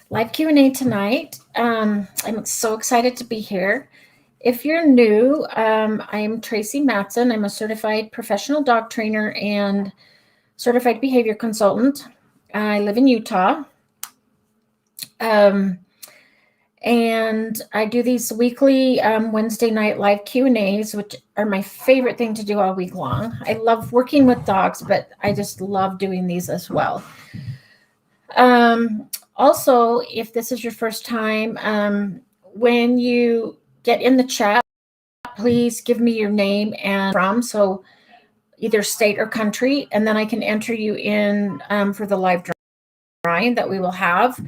live Q&A tonight. I'm so excited to be here. If you're new, I'm Tracy Matson. I'm a certified professional dog trainer and certified behavior consultant. I live in Utah. And I do these weekly Wednesday night live Q&As, which are my favorite thing to do all week long. I love working with dogs, but I just love doing these as well. Also, if this is your first time, when you get in the chat, please give me your name and from, so either state or country, and then I can enter you in for the live drawing that we will have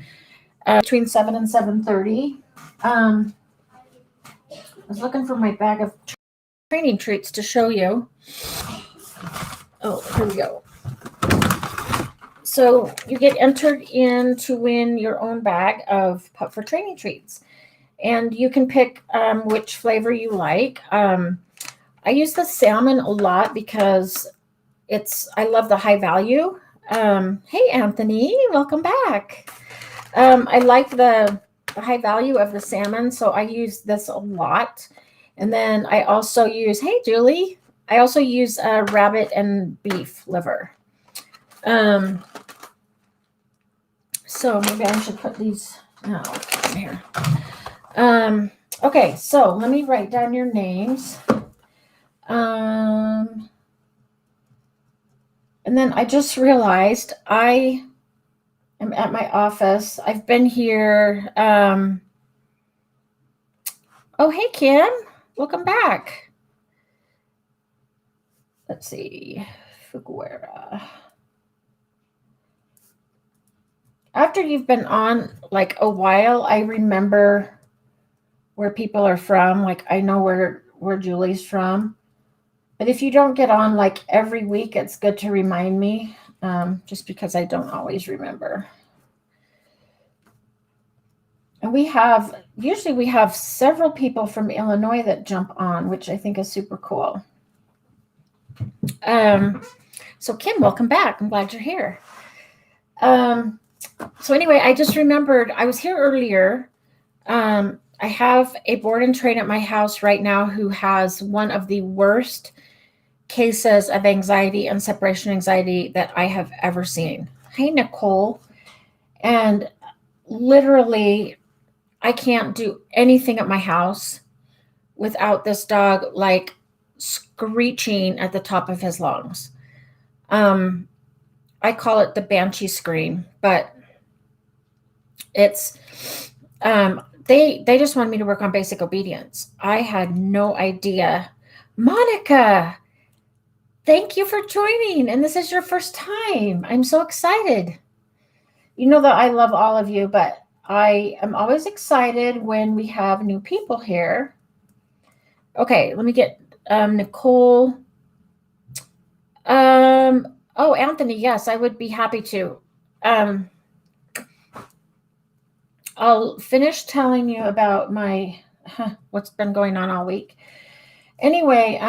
between 7 and 7:30. I was looking for my bag of training treats to show you. Oh, here we go. So you get entered in to win your own bag of Puffford training treats. And you can pick which flavor you like. I use the salmon a lot because I love the high value. Hey, Anthony, welcome back. I like the high value of the salmon, so I use this a lot. And then I also use, hey, Julie, I also use rabbit and beef liver. So maybe I should put these here. Okay, so let me write down your names. And then I just realized I am at my office. I've been here. Oh, hey, Kim. Welcome back. Let's see. Fuguera. After you've been on like a while, I remember where people are from. Like I know where Julie's from. But if you don't get on like every week, it's good to remind me, just because I don't always remember. And we usually have several people from Illinois that jump on, which I think is super cool. So Kim, welcome back. I'm glad you're here. So anyway, I just remembered I was here earlier. I have a board and train at my house right now who has one of the worst cases of anxiety and separation anxiety that I have ever seen. Hey, Nicole. And literally, I can't do anything at my house without this dog like screeching at the top of his lungs. I call it the banshee scream, but it's they just wanted me to work on basic obedience. I had no idea. Monica, thank you for joining, and this is your first time. I'm so excited. You know that I love all of you, but I am always excited when we have new people here. Okay, let me get Nicole. Oh, Anthony, yes, I would be happy to. I'll finish telling you about my what's been going on all week. Anyway,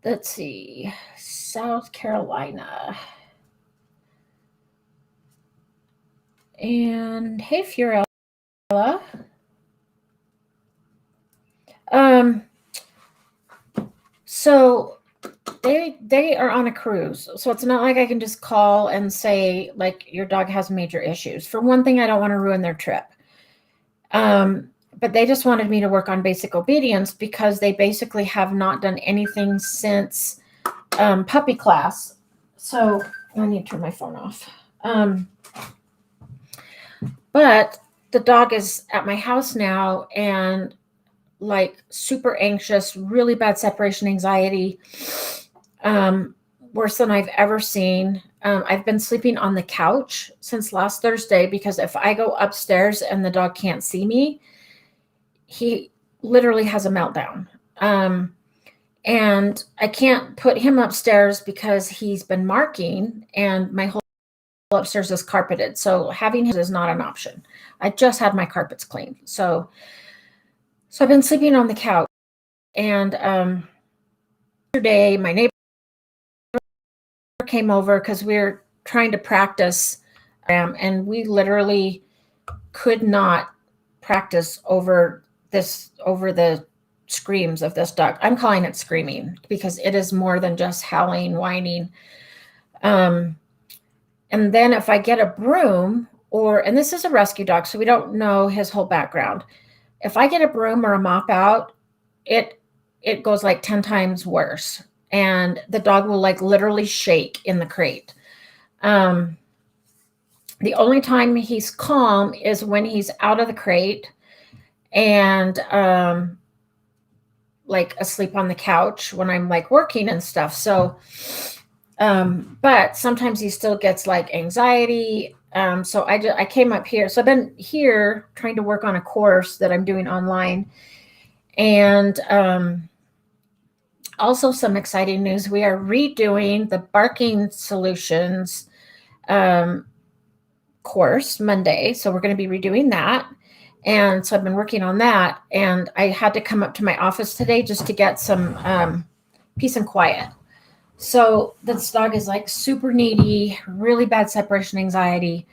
let's see, South Carolina. And hey, Fiorella. So they are on a cruise, so it's not like I can just call and say like your dog has major issues. For one thing, I don't want to ruin their trip. But they just wanted me to work on basic obedience because they basically have not done anything since puppy class. So I need to turn my phone off. But the dog is at my house now and like super anxious, really bad separation anxiety, worse than I've ever seen. I've been sleeping on the couch since last Thursday because if I go upstairs and the dog can't see me, he literally has a meltdown. And I can't put him upstairs because he's been marking and my whole upstairs is carpeted. So having him is not an option. I just had my carpets cleaned. So I've been sleeping on the couch. And yesterday, my neighbor came over because we're trying to practice and we literally could not practice over the screams of this dog. I'm calling it screaming because it is more than just howling, whining. And then if I get a broom, and this is a rescue dog, so we don't know his whole background. If I get a broom or a mop out, it goes like 10 times worse. And the dog will like literally shake in the crate. The only time he's calm is when he's out of the crate and like asleep on the couch when I'm like working and stuff. So, but sometimes he still gets like anxiety. So I came up here. So I've been here trying to work on a course that I'm doing online. And also some exciting news. We are redoing the barking solutions course Monday. So we're going to be redoing that. And so I've been working on that. And I had to come up to my office today just to get some peace and quiet. So this dog is like super needy, really bad separation anxiety.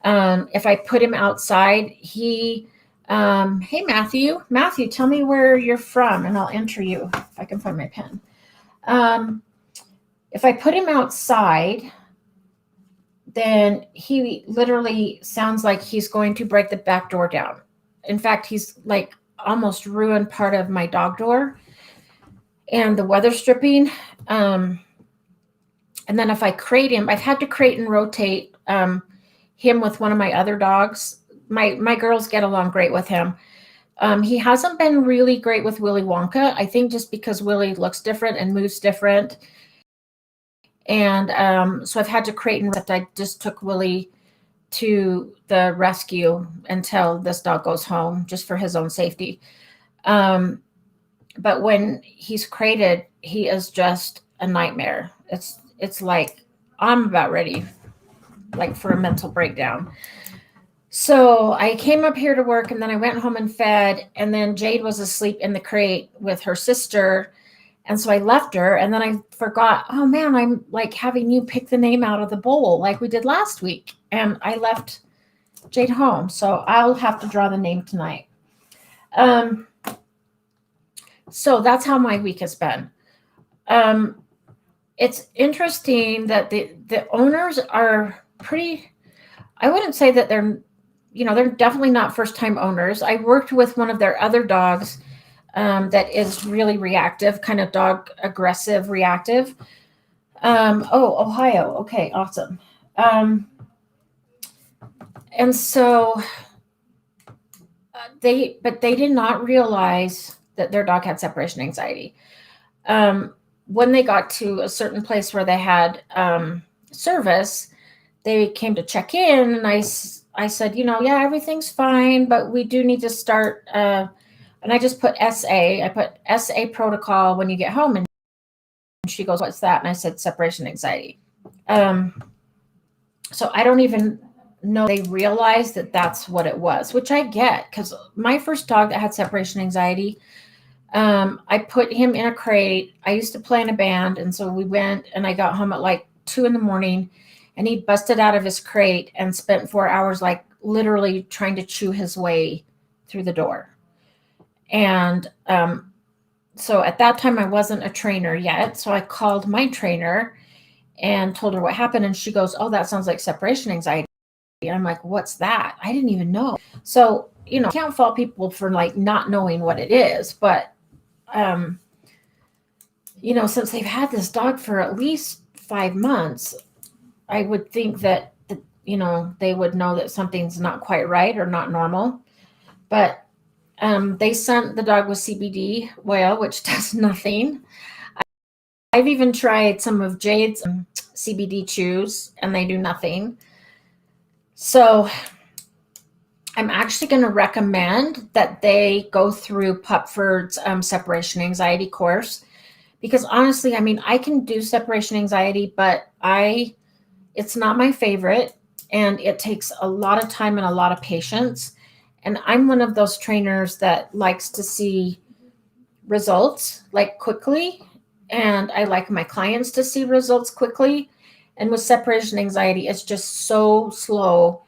If I put him outside, hey, Matthew, tell me where you're from and I'll enter you if I can find my pen. If I put him outside, then he literally sounds like he's going to break the back door down. In fact, he's like almost ruined part of my dog door and the weather stripping. And then if I crate him, I've had to crate and rotate him with one of my other dogs. My girls get along great with him. He hasn't been really great with Willy Wonka, I think just because Willy looks different and moves different. And so I've had to crate and I just took Willy to the rescue until this dog goes home, just for his own safety. But when he's crated, he is just a nightmare. It's like I'm about ready, like for a mental breakdown. So I came up here to work and then I went home and fed, and then Jade was asleep in the crate with her sister. And so I left her, and then I forgot, oh man, I'm like having you pick the name out of the bowl like we did last week. And I left Jade home. So I'll have to draw the name tonight. So that's how my week has been. It's interesting that the owners are pretty, I wouldn't say that they're definitely not first-time owners. I worked with one of their other dogs that is really reactive, kind of dog aggressive, reactive. Ohio. Okay, awesome. And so they did not realize that their dog had separation anxiety. When they got to a certain place where they had service, they came to check in, and I said, yeah, everything's fine, but we do need to start. And I just put SA. I put SA protocol when you get home. And she goes, what's that? And I said, separation anxiety. So I don't even know they realized that that's what it was, which I get, because my first dog that had separation anxiety, I put him in a crate. I used to play in a band. And so we went, and I got home at like 2 a.m. and he busted out of his crate and spent 4 hours, like literally trying to chew his way through the door. And so at that time, I wasn't a trainer yet. So I called my trainer and told her what happened. And she goes, oh, that sounds like separation anxiety. And I'm like, what's that? I didn't even know. So, I can't fault people for like not knowing what it is. But, since they've had this dog for at least 5 months, I would think that, they would know that something's not quite right or not normal. But they sent the dog with CBD oil, which does nothing. I've even tried some of Jade's CBD chews, and they do nothing. So I'm actually going to recommend that they go through Pupford's separation anxiety course, because honestly, I can do separation anxiety, but it's not my favorite, and it takes a lot of time and a lot of patience. And I'm one of those trainers that likes to see results like quickly. And I like my clients to see results quickly. And with separation anxiety, it's just so slow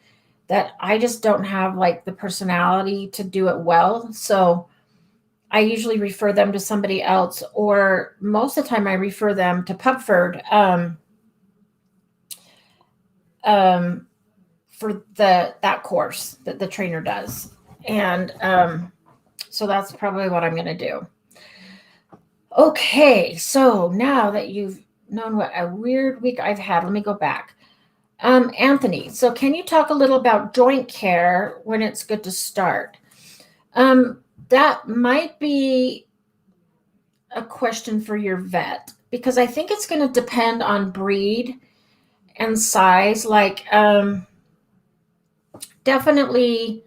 that I just don't have like the personality to do it well. So I usually refer them to somebody else, or most of the time I refer them to Pupford for that course that the trainer does. And so that's probably what I'm going to do. Okay, so now that you've known what a weird week I've had, let me go back. Anthony, so can you talk a little about joint care, when it's good to start? That might be a question for your vet, because I think it's going to depend on breed and size. Like, definitely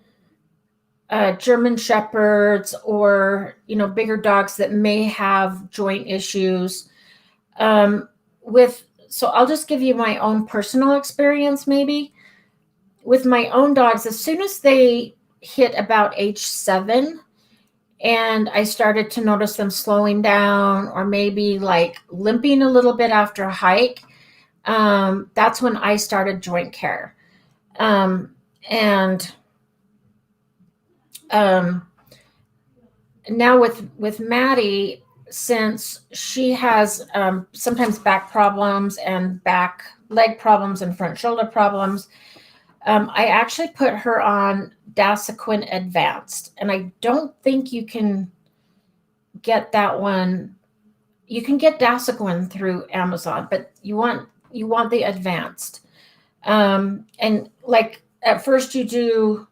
German Shepherds, or, bigger dogs that may have joint issues. So I'll just give you my own personal experience, maybe. With my own dogs, as soon as they hit about age 7, and I started to notice them slowing down, or maybe like limping a little bit after a hike, that's when I started joint care. And now with Maddie, since she has sometimes back problems and leg problems and front shoulder problems, I actually put her on Dasiquin Advanced, and I don't think you can get that one. You can get Dasiquin through Amazon, but you want the Advanced. And like at first you do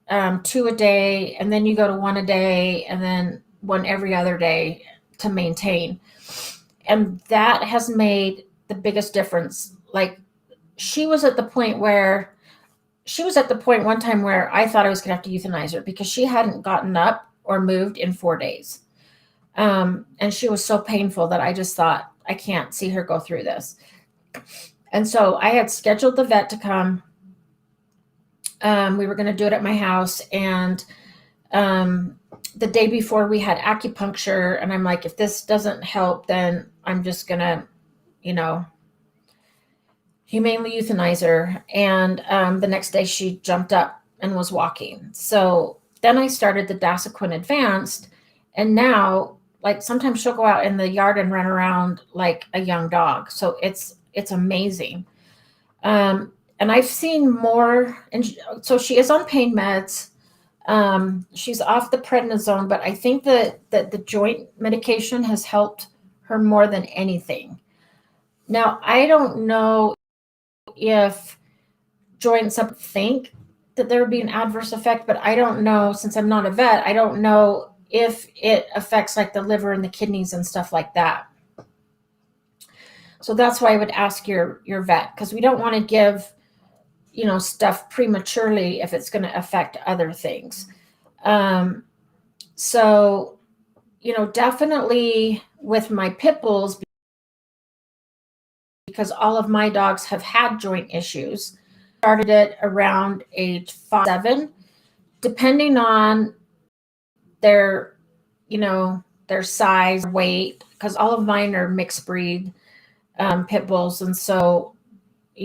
2 a day, and then you go to 1 a day, and then 1 every other day to maintain. And that has made the biggest difference. Like, she was at the point one time where I thought I was going to have to euthanize her, because she hadn't gotten up or moved in 4 days. And she was so painful that I just thought, I can't see her go through this. And so I had scheduled the vet to come. We were going to do it at my house. And the day before, we had acupuncture. And I'm like, if this doesn't help, then I'm just going to, humanely euthanize her. And the next day she jumped up and was walking. So then I started the Dasiquin Advanced. And now, like, sometimes she'll go out in the yard and run around like a young dog. So it's amazing. And I've seen more. And so she is on pain meds. She's off the prednisone, but I think that the joint medication has helped her more than anything. Now, I don't know if joints think that there would be an adverse effect, but I don't know, since I'm not a vet, I don't know if it affects like the liver and the kidneys and stuff like that. So that's why I would ask your vet, because we don't want to give stuff prematurely if it's going to affect other things. So definitely with my pit bulls, because all of my dogs have had joint issues. Started it around age 5, 7, depending on their size, weight, because all of mine are mixed breed pit bulls. And so,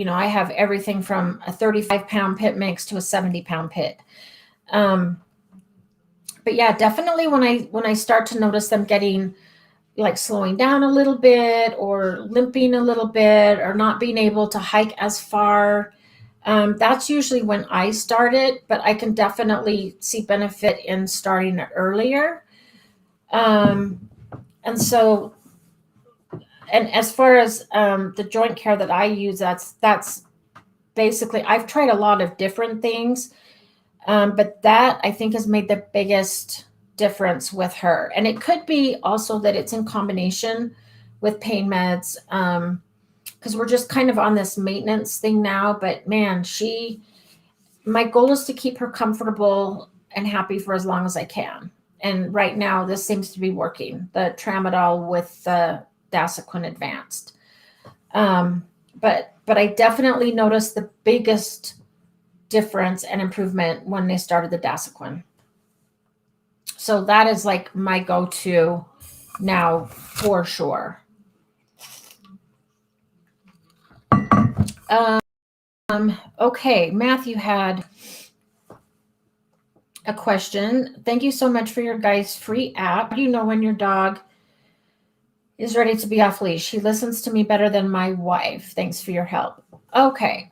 I have everything from a 35-pound pit mix to a 70-pound pit. But yeah, definitely when I start to notice them getting like slowing down a little bit, or limping a little bit, or not being able to hike as far, that's usually when I start it, but I can definitely see benefit in starting it earlier. And so, and as far as the joint care that I use, that's basically, I've tried a lot of different things, but that I think has made the biggest difference with her. And it could be also that it's in combination with pain meds, because we're just kind of on this maintenance thing now. But man, my goal is to keep her comfortable and happy for as long as I can. And right now, this seems to be working, the tramadol with the Dasiquin Advanced. But I definitely noticed the biggest difference and improvement when they started the Dasiquin. So that is like my go-to now for sure. Okay, Matthew had a question. Thank you so much for your guys' free app. How do you know when your dog is ready to be off leash? He listens to me better than my wife. Thanks for your help. Okay.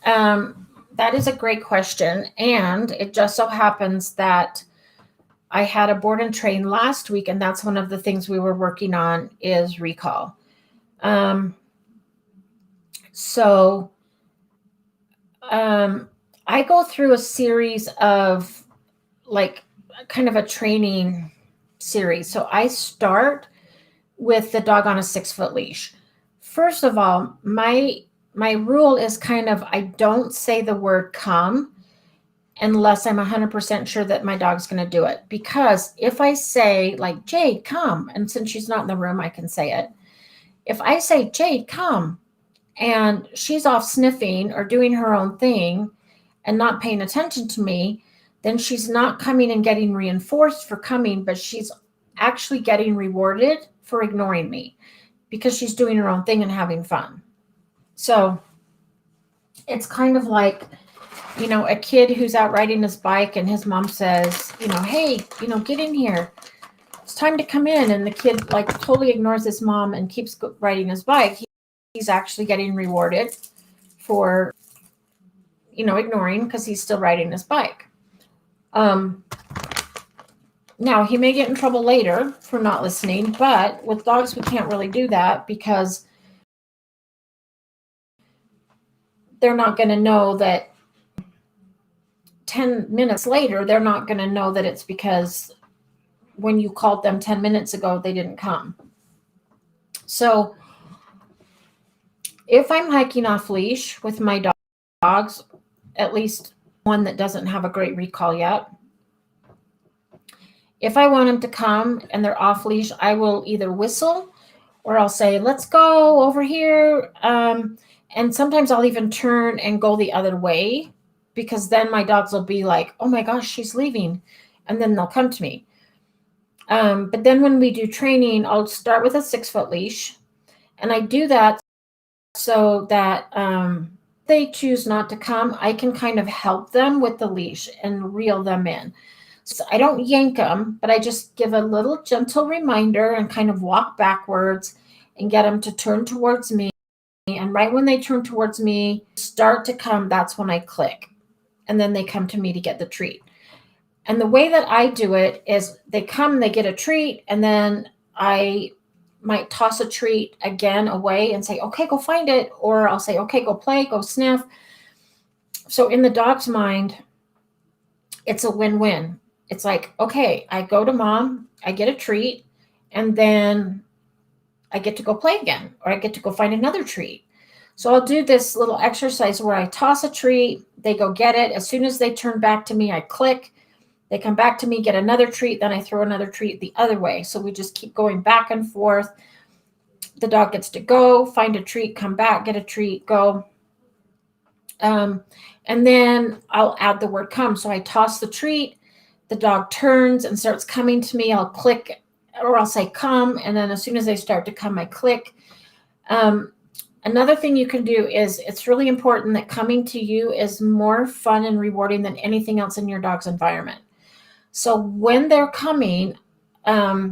That is a great question. And it just so happens that I had a board and train last week, and that's one of the things we were working on is recall. So I go through a series of like kind of a training series. So I start with the dog on a 6-foot leash. First of all, my rule is kind of I don't say the word come unless I'm 100% sure that my dog's going to do it. Because if I say like, Jade, come, and since she's not in the room, I can say it. If I say, Jade, come, and she's off sniffing or doing her own thing and not paying attention to me, then she's not coming and getting reinforced for coming, but she's actually getting rewarded for ignoring me because she's doing her own thing and having fun. So it's kind of like, a kid who's out riding his bike and his mom says, hey, get in here. It's time to come in. And the kid like totally ignores his mom and keeps riding his bike. He's actually getting rewarded for, ignoring because he's still riding his bike. Now, he may get in trouble later for not listening, but with dogs, we can't really do that because they're not going to know that 10 minutes later, they're not going to know that it's because when you called them 10 minutes ago, they didn't come. So if I'm hiking off leash with my dogs, at least one that doesn't have a great recall yet, if I want them to come and they're off leash, I will either whistle or I'll say, let's go over here. And sometimes I'll even turn and go the other way because then my dogs will be like, oh my gosh, she's leaving. And then they'll come to me. But then when we do training, I'll start with a 6-foot leash. And I do that so that they choose not to come. I can kind of help them with the leash and reel them in. So I don't yank them, but I just give a little gentle reminder and kind of walk backwards and get them to turn towards me. And right when they turn towards me, start to come, that's when I click. And then they come to me to get the treat. And the way that I do it is they come, they get a treat, and then I might toss a treat again away and say, okay, go find it. Or I'll say, okay, go play, go sniff. So in the dog's mind, it's a win-win. It's like, okay, I go to mom, I get a treat, and then I get to go play again, or I get to go find another treat. So I'll do this little exercise where I toss a treat, they go get it. As soon as they turn back to me, I click. They come back to me, get another treat, then I throw another treat the other way. So we just keep going back and forth. The dog gets to go, find a treat, come back, get a treat, go. And then I'll add the word come. So I toss the treat, the dog turns and starts coming to me. I'll click or I'll say come. And then as soon as they start to come, I click. Another thing you can do is it's really important that coming to you is more fun and rewarding than anything else in your dog's environment. So when they're coming, I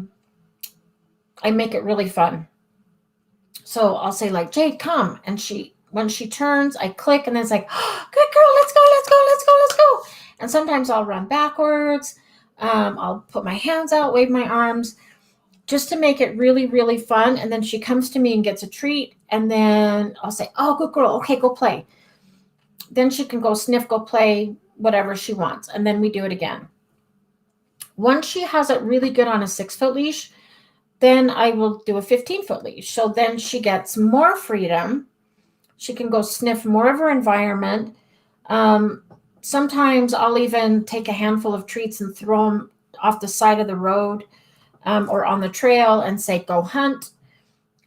make it really fun. So I'll say like, Jade, come. And when she turns, I click and then it's like, oh, good girl, let's go, let's go, let's go, let's go. And sometimes I'll run backwards. I'll put my hands out, wave my arms just to make it really, really fun. And then she comes to me and gets a treat. And then I'll say, oh, good girl. Okay, go play. Then she can go sniff, go play, whatever she wants. And then we do it again. Once she has it really good on a 6-foot leash, then I will do a 15-foot leash. So then she gets more freedom. She can go sniff more of her environment. Sometimes I'll even take a handful of treats and throw them off the side of the road or on the trail and say, go hunt,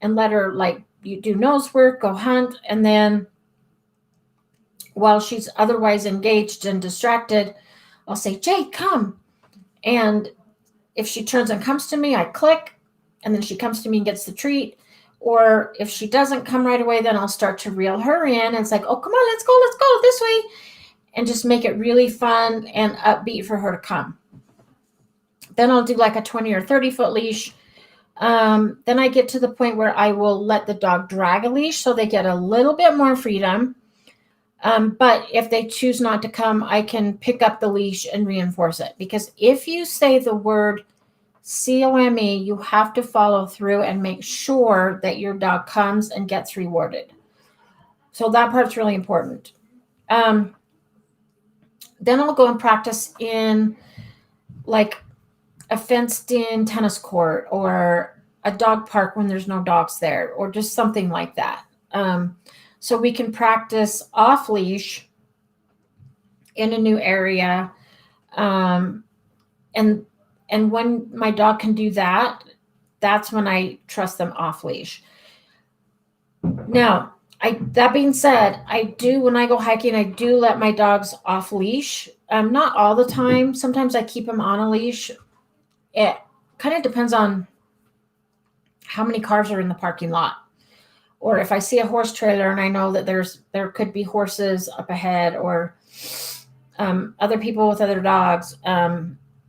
and let her like you do nose work, go hunt. And then while she's otherwise engaged and distracted, I'll say, Jade, come. And if she turns and comes to me, I click, and then she comes to me and gets the treat. Or if she doesn't come right away, then I'll start to reel her in. And it's like, oh, come on, let's go this way. And just make it really fun and upbeat for her to come. Then I'll do like a 20 or 30-foot leash. Then I get to the point where I will let the dog drag a leash so they get a little bit more freedom. But if they choose not to come, I can pick up the leash and reinforce it. Because if you say the word COME, you have to follow through and make sure that your dog comes and gets rewarded. So that part's really important. Then I'll go and practice in like a fenced-in tennis court or a dog park when there's no dogs there, or just something like that. So we can practice off leash in a new area. And when my dog can do that, that's when I trust them off leash. Now, that being said, when I go hiking, I do let my dogs off leash. Not all the time. Sometimes I keep them on a leash. It kind of depends on how many cars are in the parking lot. Or if I see a horse trailer and I know that there could be horses up ahead, or other people with other dogs.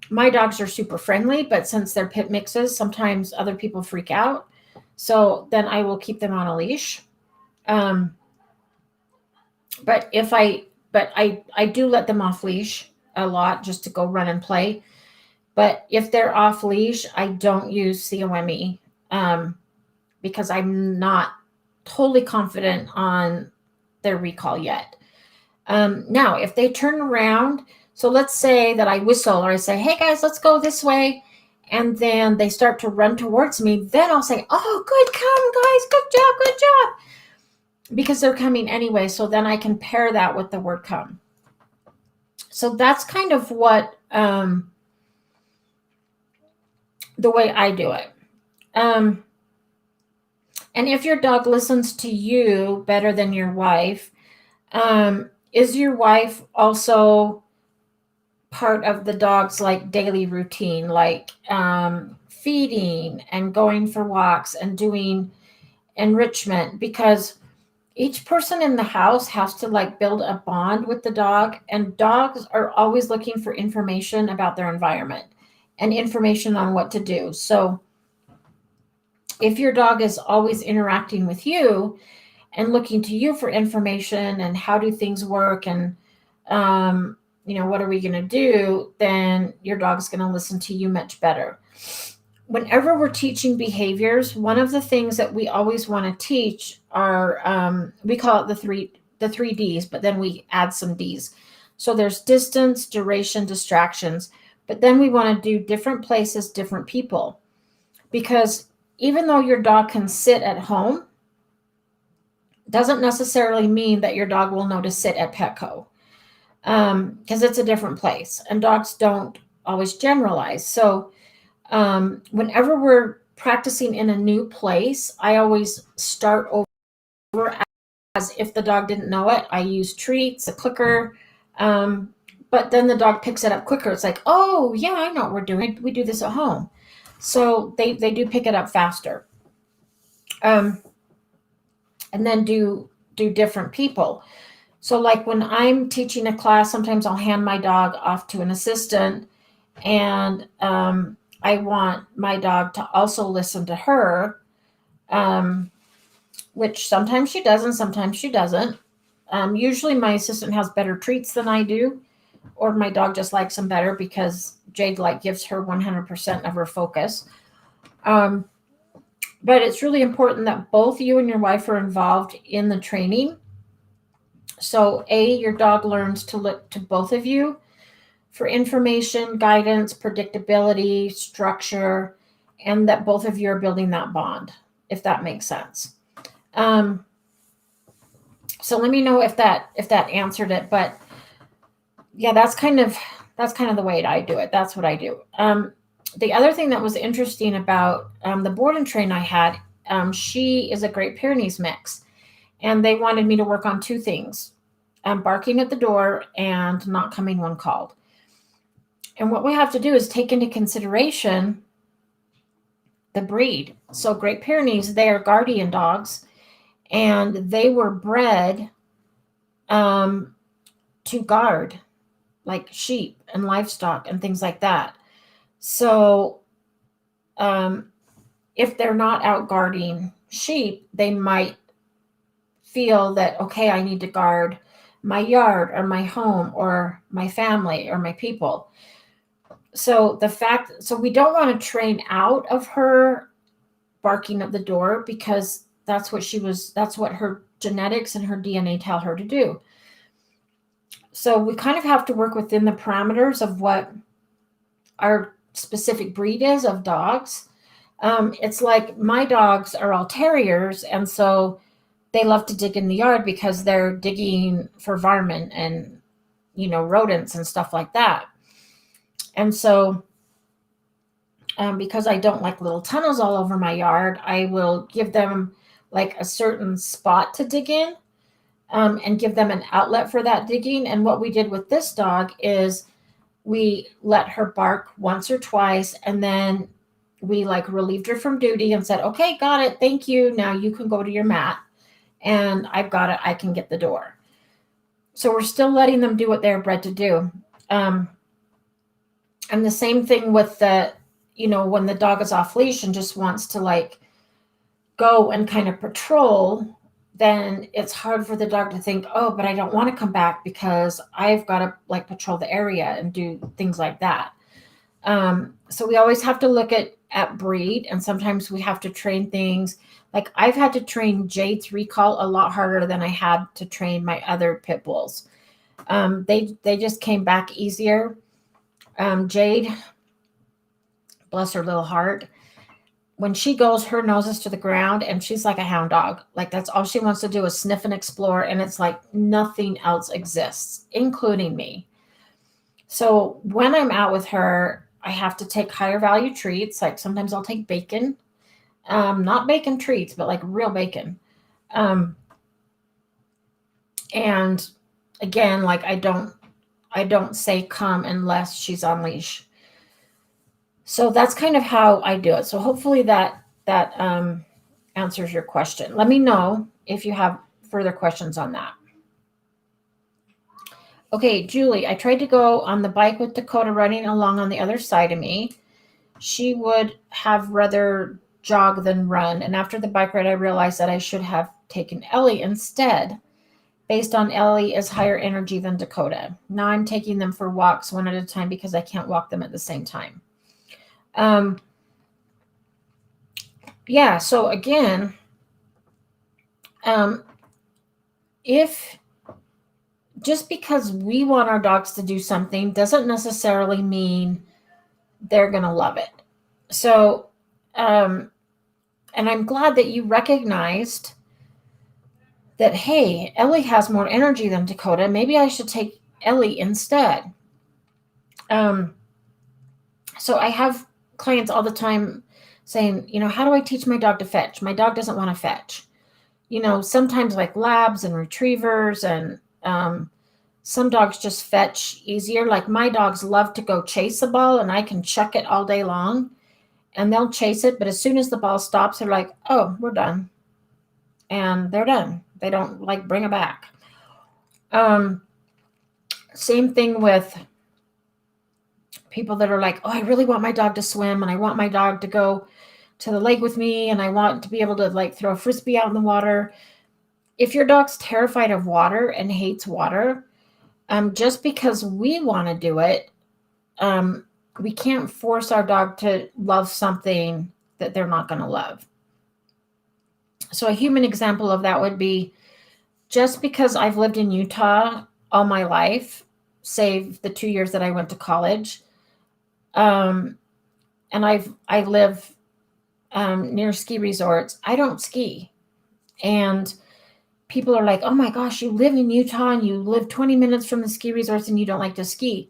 My dogs are super friendly, but since they're pit mixes, sometimes other people freak out. So then I will keep them on a leash. But I do let them off leash a lot just to go run and play. But if they're off leash, I don't use COME because I'm not totally confident on their recall yet. Now, if they turn around, so let's say that I whistle or I say, hey guys, let's go this way. And then they start to run towards me. Then I'll say, oh, good, come guys, good job. Because they're coming anyway. So then I can pair that with the word come. So that's kind of what, the way I do it. And if your dog listens to you better than your wife, is your wife also part of the dog's like daily routine, like feeding and going for walks and doing enrichment? Because each person in the house has to like build a bond with the dog, and dogs are always looking for information about their environment and information on what to do. So if your dog is always interacting with you and looking to you for information and how do things work and, what are we going to do, then your dog's going to listen to you much better. Whenever we're teaching behaviors, one of the things that we always want to teach are, we call it the three Ds, but then we add some Ds. So there's distance, duration, distractions, but then we want to do different places, different people. Because even though your dog can sit at home, doesn't necessarily mean that your dog will know to sit at Petco, because it's a different place, and dogs don't always generalize. So whenever we're practicing in a new place, I always start over as if the dog didn't know it. I use treats, a clicker, but then the dog picks it up quicker. It's like, oh yeah, I know what we're doing. We do this at home. So they do pick it up faster. And then do different people. So like when I'm teaching a class, sometimes I'll hand my dog off to an assistant, and I want my dog to also listen to her, which sometimes she does and sometimes she doesn't. Usually my assistant has better treats than I do, or my dog just likes them better because Jade gives her 100% of her focus. But it's really important that both you and your wife are involved in the training. So your dog learns to look to both of you for information, guidance, predictability, structure, and that both of you are building that bond, if that makes sense. So let me know if that answered it. But yeah, that's kind of the way I do it. That's what I do. The other thing that was interesting about the board and train I had, she is a Great Pyrenees mix, and they wanted me to work on two things, barking at the door and not coming when called. And what we have to do is take into consideration the breed. So Great Pyrenees, they are guardian dogs, and they were bred to guard like sheep and livestock and things like that. So um, if they're not out guarding sheep, they might feel that, okay, I need to guard my yard or my home or my family or my people. So we don't want to train out of her barking at the door, because that's what her genetics and her DNA tell her to do. So we kind of have to work within the parameters of what our specific breed is of dogs. It's like my dogs are all terriers, and so they love to dig in the yard because they're digging for varmint and rodents and stuff like that. And so because I don't like little tunnels all over my yard, I will give them like a certain spot to dig in, and give them an outlet for that digging. And what we did with this dog is we let her bark once or twice, and then we like relieved her from duty and said, okay, got it, thank you, now you can go to your mat, and I've got it, I can get the door. So we're still letting them do what they're bred to do. And the same thing with when the dog is off leash and just wants to like go and kind of patrol, then it's hard for the dog to think, oh, but I don't want to come back because I've got to like patrol the area and do things like that. So we always have to look at breed, and sometimes we have to train things. Like I've had to train Jade's recall a lot harder than I had to train my other pit bulls. They just came back easier. Jade, bless her little heart, when she goes, her nose is to the ground, and she's like a hound dog. Like that's all she wants to do is sniff and explore, and it's like nothing else exists, including me. So when I'm out with her, I have to take higher value treats. Like sometimes I'll take bacon, not bacon treats, but like real bacon. And again, like I don't say come unless she's on leash. So that's kind of how I do it. So hopefully that answers your question. Let me know if you have further questions on that. Okay, Julie, I tried to go on the bike with Dakota running along on the other side of me. She would have rather jog than run. And after the bike ride, I realized that I should have taken Ellie instead, based on Ellie is higher energy than Dakota. Now I'm taking them for walks one at a time because I can't walk them at the same time. Yeah, so again, if just because we want our dogs to do something doesn't necessarily mean they're going to love it. So, and I'm glad that you recognized that, hey, Ellie has more energy than Dakota. Maybe I should take Ellie instead. So I have clients all the time saying, how do I teach my dog to fetch? My dog doesn't want to fetch. Sometimes like labs and retrievers and some dogs just fetch easier. Like my dogs love to go chase a ball, and I can chuck it all day long and they'll chase it. But as soon as the ball stops, they're like, oh, we're done. And they're done. They don't like bring it back. Same thing with people that are like, oh, I really want my dog to swim, and I want my dog to go to the lake with me, and I want to be able to like throw a frisbee out in the water. If your dog's terrified of water and hates water, just because we want to do it, we can't force our dog to love something that they're not going to love. So a human example of that would be, just because I've lived in Utah all my life, save the 2 years that I went to college, and I live near ski resorts, I don't ski. And people are like, oh my gosh, you live in Utah and you live 20 minutes from the ski resorts and you don't like to ski.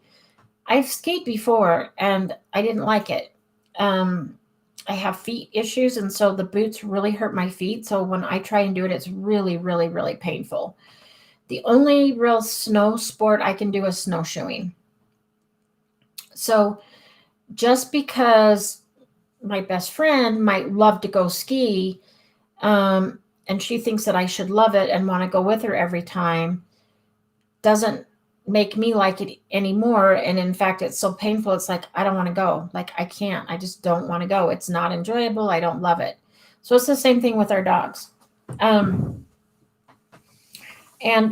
I've skied before and I didn't like it. I have feet issues, and so the boots really hurt my feet. So when I try and do it, it's really, really, really painful. The only real snow sport I can do is snowshoeing. So just because my best friend might love to go ski, and she thinks that I should love it and want to go with her every time, doesn't make me like it anymore. And in fact, it's so painful. It's like, I don't want to go. Like, I can't. I just don't want to go. It's not enjoyable. I don't love it. So it's the same thing with our dogs. And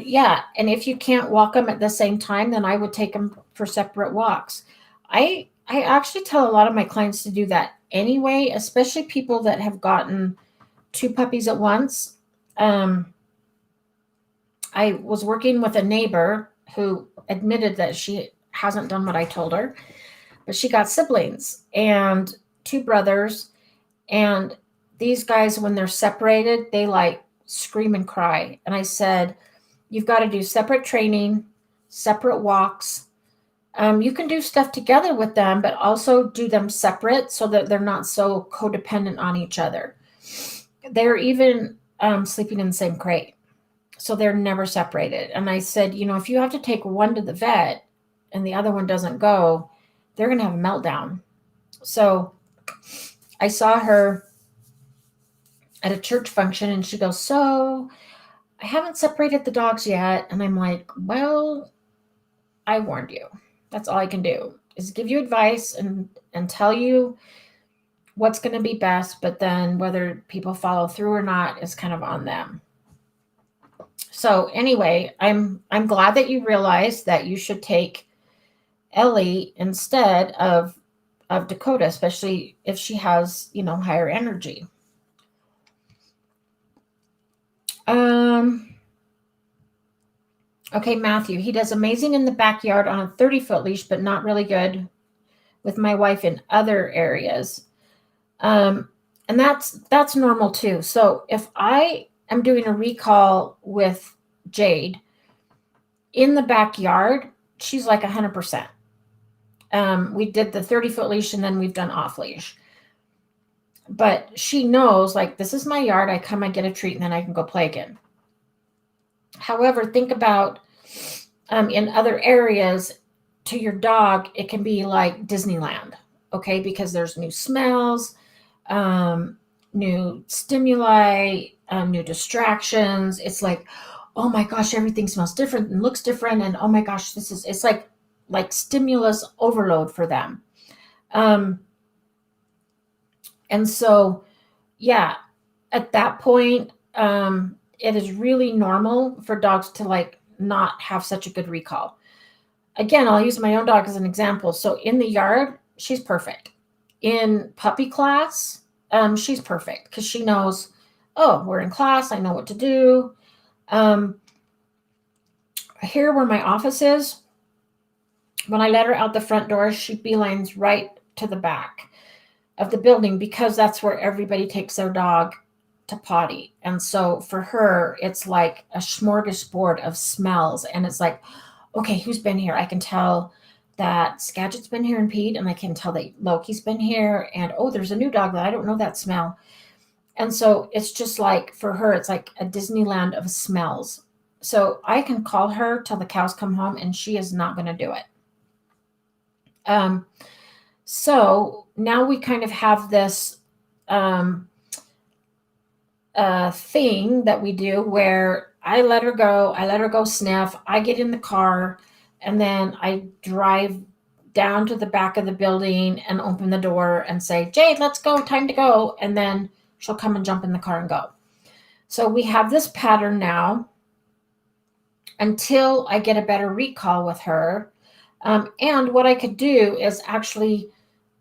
yeah, and if you can't walk them at the same time, then I would take them for separate walks. I actually tell a lot of my clients to do that anyway, especially people that have gotten two puppies at once. I was working with a neighbor who admitted that she hasn't done what I told her, but she got siblings and two brothers. And these guys, when they're separated, they like scream and cry. And I said, you've got to do separate training, separate walks. You can do stuff together with them, but also do them separate so that they're not so codependent on each other. They're even sleeping in the same crate. So they're never separated. And I said, if you have to take one to the vet and the other one doesn't go, they're going to have a meltdown. So I saw her at a church function and she goes, so I haven't separated the dogs yet. And I'm like, well, I warned you. That's all I can do is give you advice and tell you what's going to be best. But then whether people follow through or not is kind of on them. So anyway, I'm glad that you realized that you should take Ellie instead of Dakota, especially if she has, higher energy. Okay, Matthew, he does amazing in the backyard on a 30-foot leash, but not really good with my wife in other areas. And that's normal too. So if I am doing a recall with Jade in the backyard, she's like 100%. We did the 30-foot leash and then we've done off leash. But she knows, like, this is my yard. I come, I get a treat, and then I can go play again. However, think about in other areas, to your dog, it can be like Disneyland, okay? Because there's new smells, new stimuli, new distractions. It's like, oh my gosh, everything smells different and looks different. And oh my gosh, it's like stimulus overload for them. And so, yeah, at that point, it is really normal for dogs to like not have such a good recall. Again, I'll use my own dog as an example. So in the yard, she's perfect. In puppy class, she's perfect because she knows, oh, we're in class. I know what to do. Here where my office is, when I let her out the front door, she beelines right to the back of the building because that's where everybody takes their dog to potty. And so for her, it's like a smorgasbord of smells. And it's like, okay, who's been here? I can tell that Skagit's been here and peed, and I can tell that Loki's been here. And oh, there's a new dog that I don't know that smell. And so it's just like, for her, it's like a Disneyland of smells. So I can call her till the cows come home and she is not going to do it. So now we kind of have this thing that we do where I let her go sniff, I get in the car, and then I drive down to the back of the building and open the door and say, Jade, let's go, time to go. And then she'll come and jump in the car and go. So we have this pattern now until I get a better recall with her. And what I could do is actually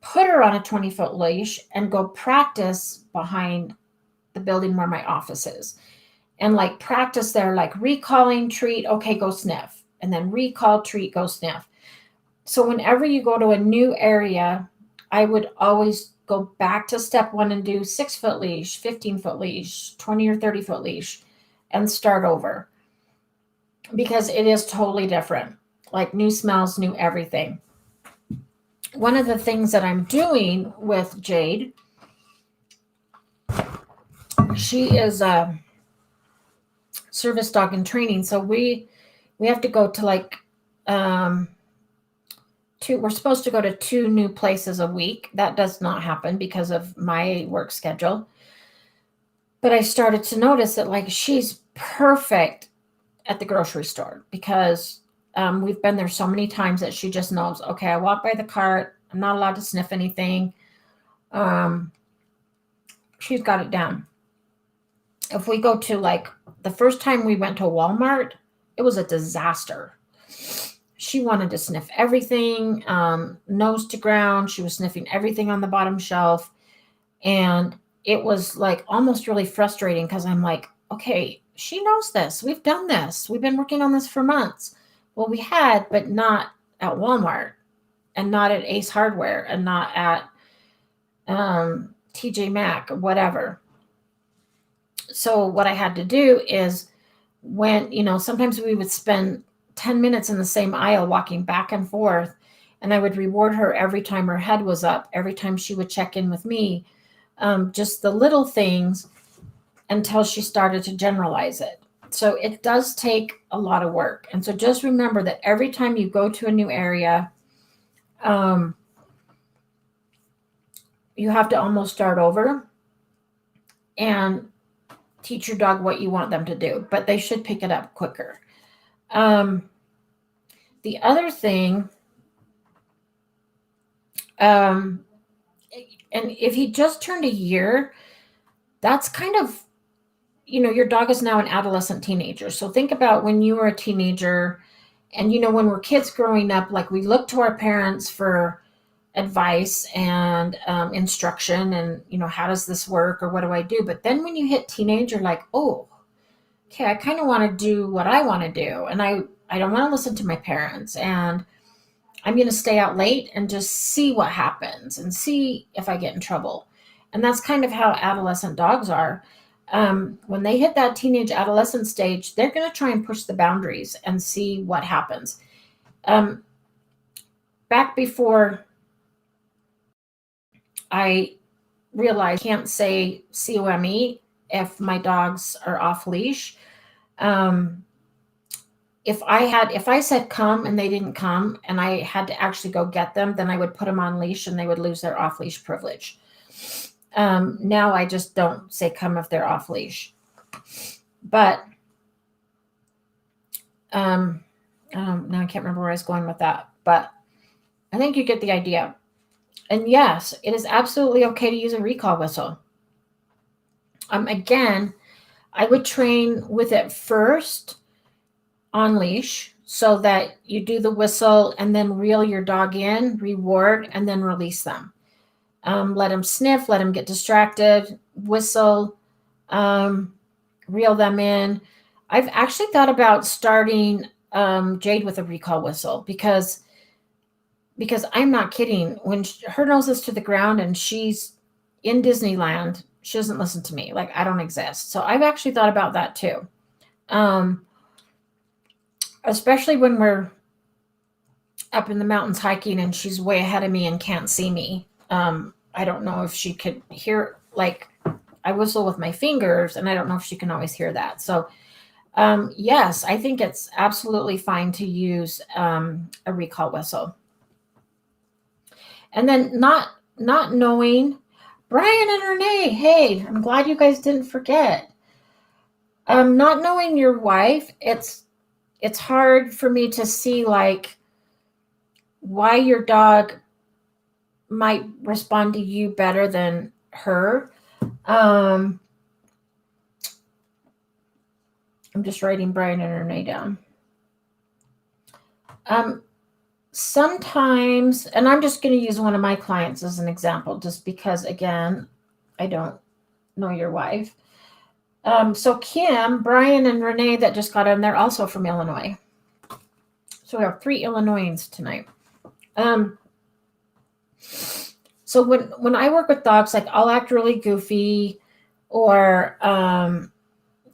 put her on a 20-foot leash and go practice behind the building where my office is. And like practice there, like recalling, treat, okay, go sniff. And then recall, treat, go sniff. So whenever you go to a new area, I would always go back to step one and do 6-foot leash, 15-foot leash, 20 or 30-foot leash, and start over. Because it is totally different. Like new smells, new everything. One of the things that I'm doing with Jade, she is a service dog in training. So we have to go to like 2 we're supposed to go to 2 new places a week. That does not happen because of my work schedule. But I started to notice that like she's perfect at the grocery store because we've been there so many times that she just knows, okay, I walk by the cart. I'm not allowed to sniff anything. She's got it down. If we go to like the first time we went to Walmart, it was a disaster. She wanted to sniff everything, nose to ground. She was sniffing everything on the bottom shelf. And it was like almost really frustrating because I'm like, okay, she knows this. We've done this. We've been working on this for months. Well, we had, but not at Walmart and not at Ace Hardware and not at TJ Maxx or whatever. So what I had to do is when, sometimes we would spend 10 minutes in the same aisle walking back and forth, and I would reward her every time her head was up, every time she would check in with me, just the little things until she started to generalize it. So it does take a lot of work. And so just remember that every time you go to a new area, you have to almost start over and teach your dog what you want them to do, but they should pick it up quicker. The other thing, and if he just turned a year, that's kind of, your dog is now an adolescent teenager. So think about when you were a teenager and, when we're kids growing up, like we look to our parents for advice and instruction and, how does this work or what do I do? But then when you hit teenage, you're like, oh, okay, I kind of want to do what I want to do. And I don't want to listen to my parents. And I'm going to stay out late and just see what happens and see if I get in trouble. And that's kind of how adolescent dogs are. When they hit that teenage adolescent stage, they're going to try and push the boundaries and see what happens. Back before I realized I can't say COME if my dogs are off leash. If I said come and they didn't come and I had to actually go get them, then I would put them on leash and they would lose their off leash privilege. Now I just don't say come if they're off leash. But now I can't remember where I was going with that, but I think you get the idea. And yes, it is absolutely okay to use a recall whistle. Again, I would train with it first on leash so that you do the whistle and then reel your dog in, reward, and then release them. Let them sniff, let them get distracted, whistle, reel them in. I've actually thought about starting Jade with a recall whistle because I'm not kidding. When her nose is to the ground and she's in Disneyland, she doesn't listen to me. Like I don't exist. So I've actually thought about that too. Especially when we're up in the mountains hiking and she's way ahead of me and can't see me. I don't know if she could hear, like I whistle with my fingers and I don't know if she can always hear that. So yes, I think it's absolutely fine to use a recall whistle. And then not knowing, Brian and Renee, hey, I'm glad you guys didn't forget. Not knowing your wife, it's hard for me to see like why your dog might respond to you better than her. I'm just writing Brian and Renee down. Sometimes, and I'm just going to use one of my clients as an example, just because, again, I don't know your wife. So Kim, Brian, and Renee that just got in, they're also from Illinois. So we have 3 Illinoisans tonight. So when I work with dogs, like I'll act really goofy or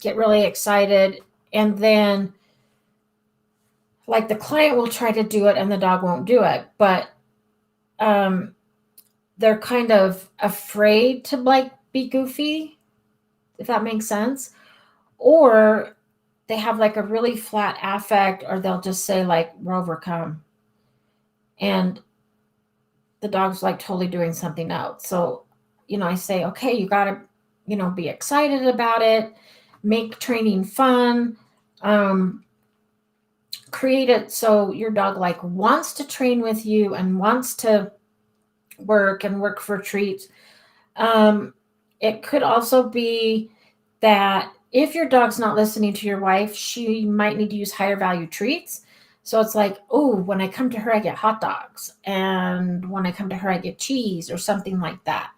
get really excited, and then like the client will try to do it and the dog won't do it, but they're kind of afraid to like be goofy, if that makes sense. Or they have like a really flat affect, or they'll just say like Rover come. and the dog's like totally doing something else. So, I say, okay, you got to, be excited about it, make training fun, create it so your dog like wants to train with you and wants to work for treats. It could also be that if your dog's not listening to your wife, she might need to use higher value treats. So it's like, oh, when I come to her, I get hot dogs. And when I come to her, I get cheese or something like that.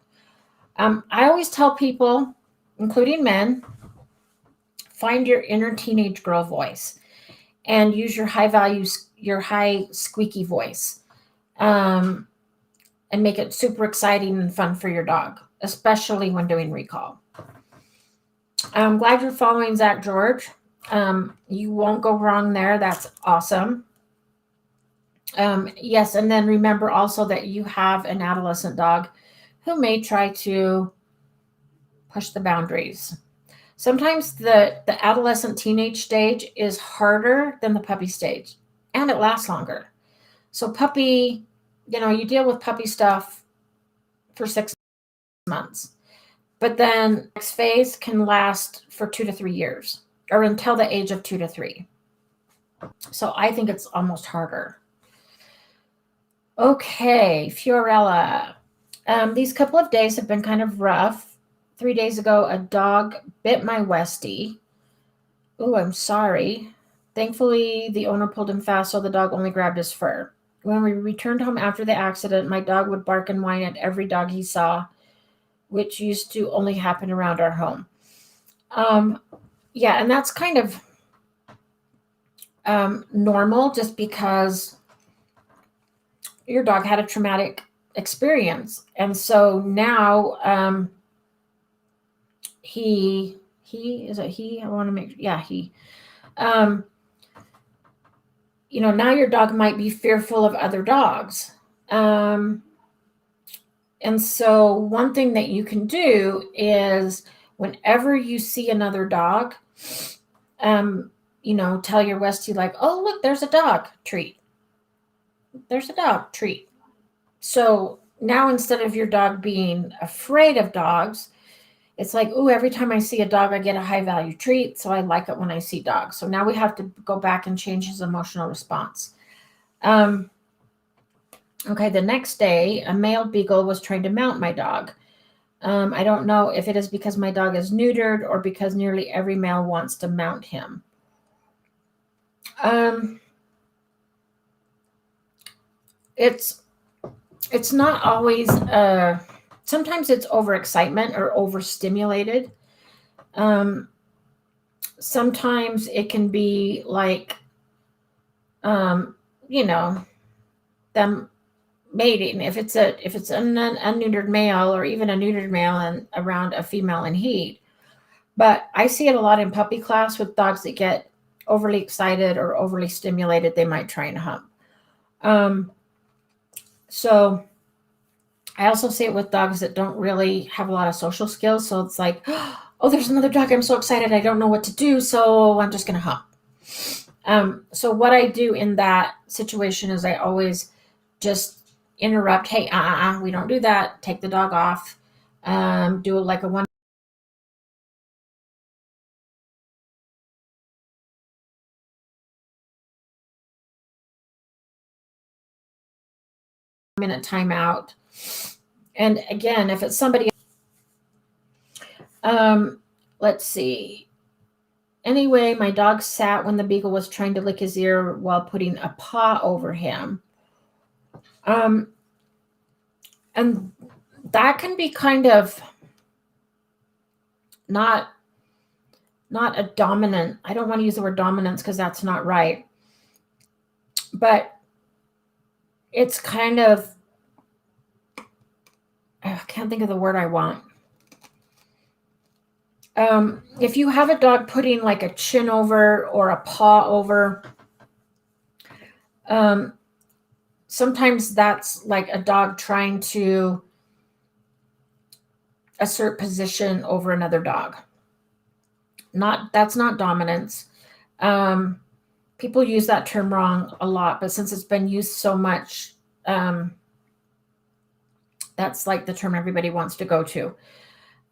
I always tell people, including men, find your inner teenage girl voice and use your your high squeaky voice. And make it super exciting and fun for your dog, especially when doing recall. I'm glad you're following Zach George. You won't go wrong there. That's awesome. Yes, and then remember also that you have an adolescent dog who may try to push the boundaries. Sometimes the adolescent teenage stage is harder than the puppy stage, and it lasts longer. So puppy, you deal with puppy stuff for 6 months. But then next phase can last for 2 to 3 years or until the age of 2 to 3. So I think it's almost harder. Okay, Fiorella. These couple of days have been kind of rough. 3 days ago, a dog bit my Westie. Oh, I'm sorry. Thankfully, the owner pulled him fast, so the dog only grabbed his fur. When we returned home after the accident, my dog would bark and whine at every dog he saw, which used to only happen around our home. Yeah, and that's kind of normal just because your dog had a traumatic experience. And so now he is it he? I want to make yeah, he. Now your dog might be fearful of other dogs. And so one thing that you can do is whenever you see another dog, tell your Westie like, oh, look, there's a dog treat. There's a dog treat. So now instead of your dog being afraid of dogs, it's like, oh, every time I see a dog, I get a high value treat. So I like it when I see dogs. So now we have to go back and change his emotional response. Okay, the next day, a male beagle was trying to mount my dog. I don't know if it is because my dog is neutered or because nearly every male wants to mount him. It's not always, sometimes it's overexcitement or overstimulated. Sometimes it can be like, them mating. If it's an unneutered male or even a neutered male and around a female in heat. But I see it a lot in puppy class with dogs that get overly excited or overly stimulated. They might try and hump. So I also see it with dogs that don't really have a lot of social skills. So it's like, oh, there's another dog. I'm so excited. I don't know what to do. So I'm just going to hump. So what I do in that situation is I always just interrupt. Hey, we don't do that. Take the dog off. Do like a 1-minute timeout. And again, if it's somebody, let's see. Anyway, my dog sat when the beagle was trying to lick his ear while putting a paw over him. And that can be kind of not a dominant. I don't want to use the word dominance because that's not right. But it's kind of, I can't think of the word I want. If you have a dog putting like a chin over or a paw over, sometimes that's like a dog trying to assert position over another dog. That's not dominance. People use that term wrong a lot, but since it's been used so much, That's like the term everybody wants to go to.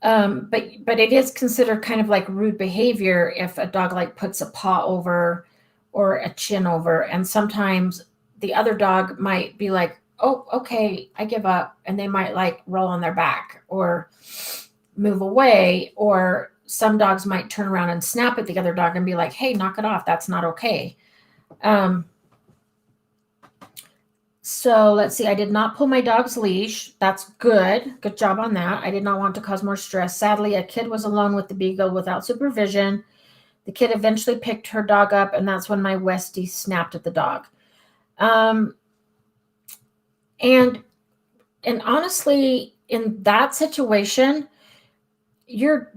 But it is considered kind of like rude behavior if a dog like puts a paw over or a chin over, and sometimes the other dog might be like, oh, okay, I give up, and they might like roll on their back or move away, or some dogs might turn around and snap at the other dog and be like, hey, knock it off, that's not okay. So let's see, I did not pull my dog's leash. That's good. Good job on that. I did not want to cause more stress. Sadly, a kid was alone with the beagle without supervision. The kid eventually picked her dog up, and that's when my Westie snapped at the dog. And honestly, in that situation, your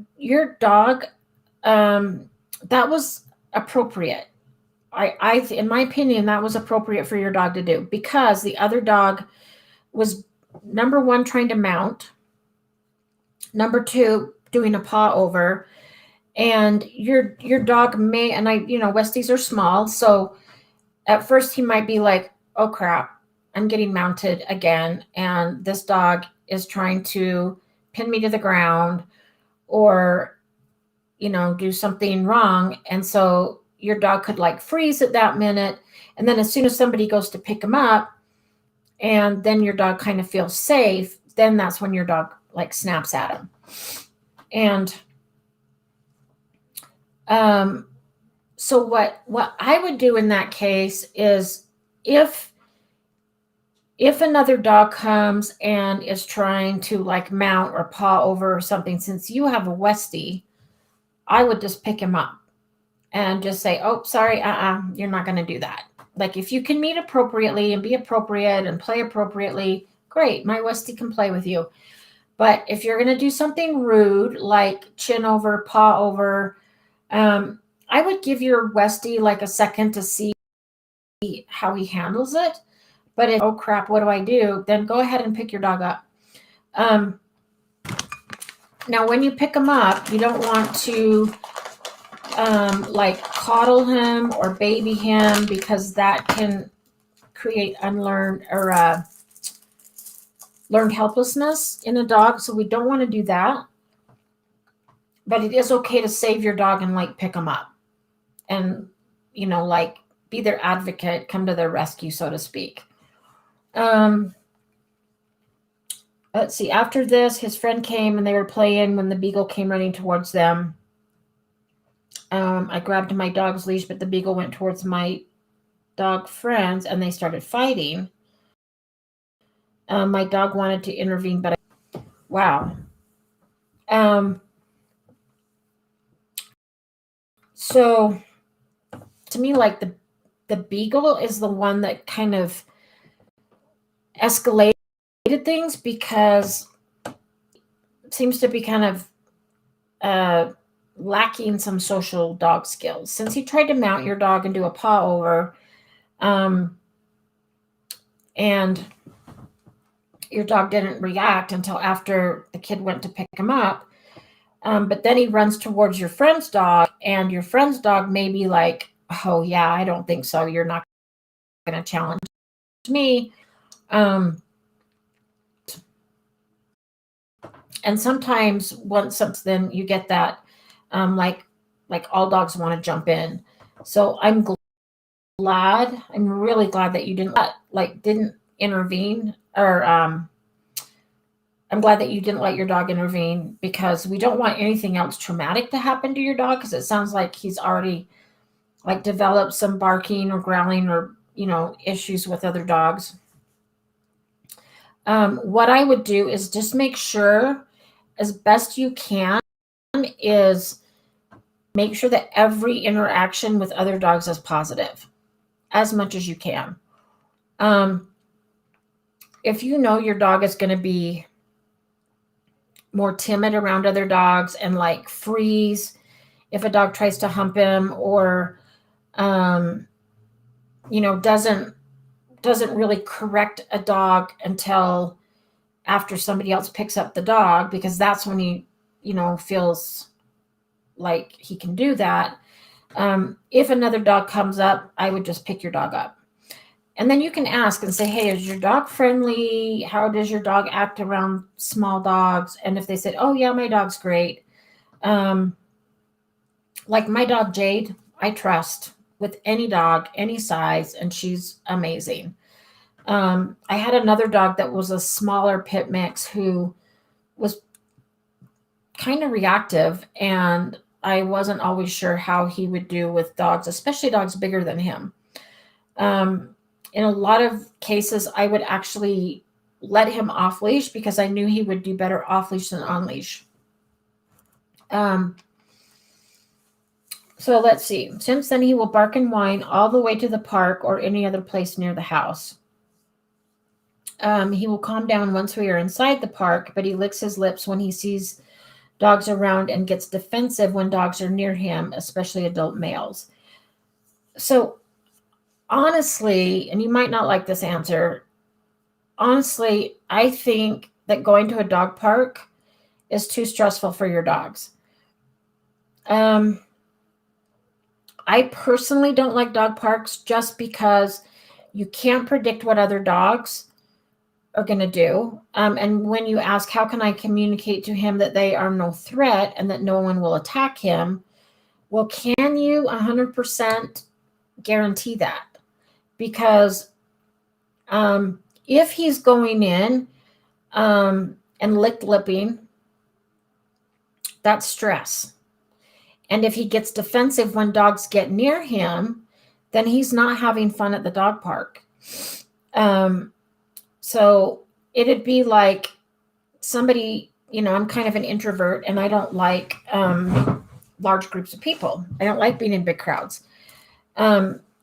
dog, that was appropriate. I in my opinion, that was appropriate for your dog to do, because the other dog was, number one, trying to mount, number two, doing a paw over, and your dog may, and Westies are small, so at first he might be like, oh crap, I'm getting mounted again, and this dog is trying to pin me to the ground or do something wrong. And so your dog could like freeze at that minute, and then as soon as somebody goes to pick him up and then your dog kind of feels safe, then that's when your dog like snaps at him. And so what I would do in that case is, if another dog comes and is trying to like mount or paw over or something, since you have a Westie, I would just pick him up and just say, oh, sorry, you're not going to do that. Like, if you can meet appropriately and be appropriate and play appropriately, great. My Westie can play with you. But if you're going to do something rude, like chin over, paw over, I would give your Westie like a second to see how he handles it. But if, oh crap, what do I do? Then go ahead and pick your dog up. Now, when you pick him up, you don't want to like coddle him or baby him, because that can create unlearned or learned helplessness in a dog. So we don't want to do that. But it is okay to save your dog and like pick them up and, like be their advocate, come to their rescue, so to speak. Let's see. After this, his friend came and they were playing when the beagle came running towards them. I grabbed my dog's leash, but the beagle went towards my dog friends and they started fighting. My dog wanted to intervene, but wow. So to me, like the beagle is the one that kind of escalated things, because it seems to be kind of lacking some social dog skills. Since he tried to mount your dog and do a paw over, and your dog didn't react until after the kid went to pick him up. But then he runs towards your friend's dog, and your friend's dog may be like, oh yeah, I don't think so. You're not going to challenge me. And sometimes once then you get that, like all dogs want to jump in. So I'm really glad that you didn't intervene, or I'm glad that you didn't let your dog intervene, because we don't want anything else traumatic to happen to your dog, because it sounds like he's already like developed some barking or growling or, issues with other dogs. What I would do is just make sure, as best you can, is make sure that every interaction with other dogs is positive, as much as you can. If your dog is going to be more timid around other dogs and like freeze if a dog tries to hump him, or doesn't really correct a dog until after somebody else picks up the dog, because that's when he feels like he can do that. If another dog comes up, I would just pick your dog up. And then you can ask and say, hey, is your dog friendly? How does your dog act around small dogs? And if they said, oh, yeah, my dog's great. Like my dog, Jade, I trust with any dog, any size, and she's amazing. I had another dog that was a smaller pit mix who was kind of reactive, and I wasn't always sure how he would do with dogs, especially dogs bigger than him. In a lot of cases, I would actually let him off leash because I knew he would do better off leash than on leash. So let's see. Since then, he will bark and whine all the way to the park or any other place near the house. He will calm down once we are inside the park, but he licks his lips when he sees dogs around and gets defensive when dogs are near him, especially adult males. So honestly, and you might not like this answer, honestly, I think that going to a dog park is too stressful for your dogs. I personally don't like dog parks just because you can't predict what other dogs are going to do. And when you ask, how can I communicate to him that they are no threat and that no one will attack him? Well, can you 100% guarantee that? Because if he's going in and lipping, that's stress. And if he gets defensive when dogs get near him, then he's not having fun at the dog park. So it'd be like somebody, I'm kind of an introvert and I don't like large groups of people. I don't like being in big crowds.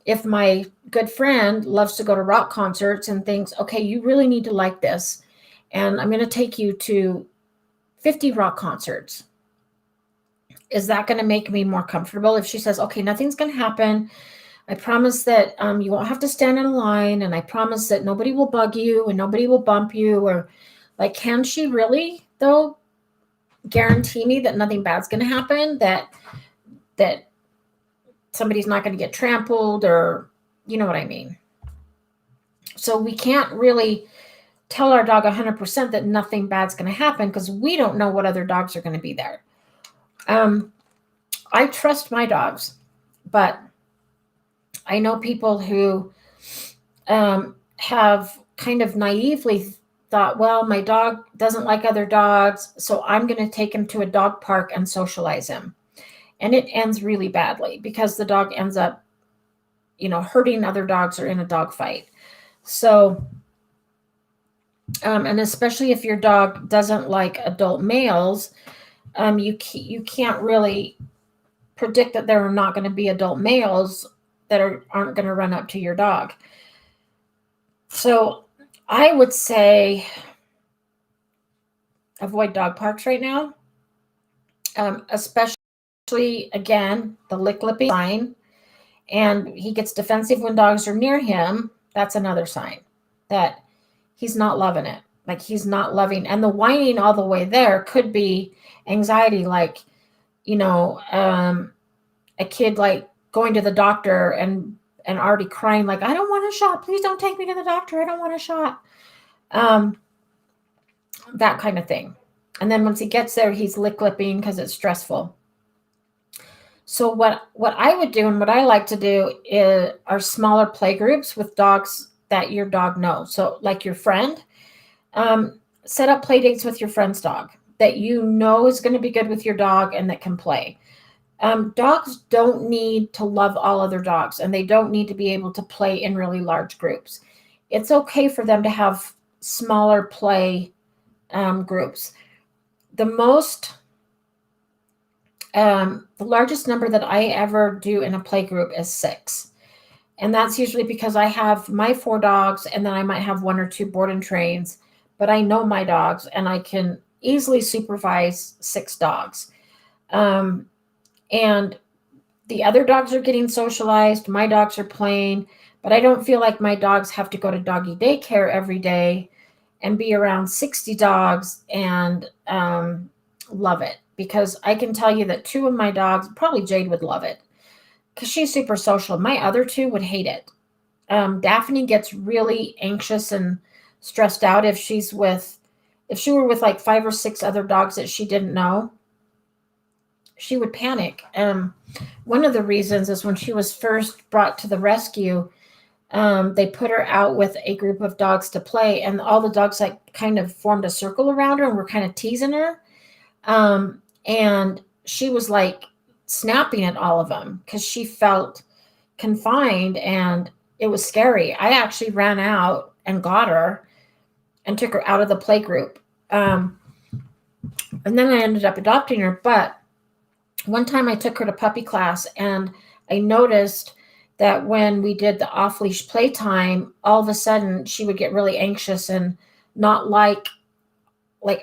If my good friend loves to go to rock concerts and thinks, okay, you really need to like this, and I'm going to take you to 50 rock concerts, is that going to make me more comfortable? If she says, okay, nothing's going to happen, I promise that you won't have to stand in a line, and I promise that nobody will bug you and nobody will bump you, or like, can she really, though, guarantee me that nothing bad's going to happen, that somebody's not going to get trampled, or you know what I mean? So we can't really tell our dog 100% that nothing bad's going to happen because we don't know what other dogs are going to be there. I trust my dogs, but I know people who have kind of naively thought, well, my dog doesn't like other dogs, so I'm going to take him to a dog park and socialize him. And it ends really badly because the dog ends up, hurting other dogs or in a dog fight. So, and especially if your dog doesn't like adult males, you can't really predict that there are not going to be adult males that aren't going to run up to your dog. So I would say avoid dog parks right now, especially, again, the lipping sign, and he gets defensive when dogs are near him. That's another sign that he's not loving it. Like, he's not loving, and the whining all the way there could be anxiety, like, a kid like going to the doctor and already crying, like, I don't want a shot. Please don't take me to the doctor. I don't want a shot. That kind of thing. And then once he gets there, he's lipping because it's stressful. So what I would do and what I like to do are smaller play groups with dogs that your dog knows. So like your friend, set up play dates with your friend's dog that is going to be good with your dog and that can play. Dogs don't need to love all other dogs, and they don't need to be able to play in really large groups. It's okay for them to have smaller play groups. The largest number that I ever do in a play group is 6. And that's usually because I have my 4 dogs, and then I might have 1 or 2 board and trains, but I know my dogs and I can easily supervise 6 dogs. And the other dogs are getting socialized. My dogs are playing, but I don't feel like my dogs have to go to doggy daycare every day and be around 60 dogs and love it. Because I can tell you that 2 of my dogs, probably Jade would love it because she's super social. My other 2 would hate it. Daphne gets really anxious and stressed out if if she were with like 5 or 6 other dogs that she didn't know. She would panic. One of the reasons is when she was first brought to the rescue, they put her out with a group of dogs to play, and all the dogs like kind of formed a circle around her and were kind of teasing her. And she was like snapping at all of them because she felt confined and it was scary. I actually ran out and got her and took her out of the play group. And then I ended up adopting her. But one time I took her to puppy class and I noticed that when we did the off leash playtime, all of a sudden she would get really anxious and not like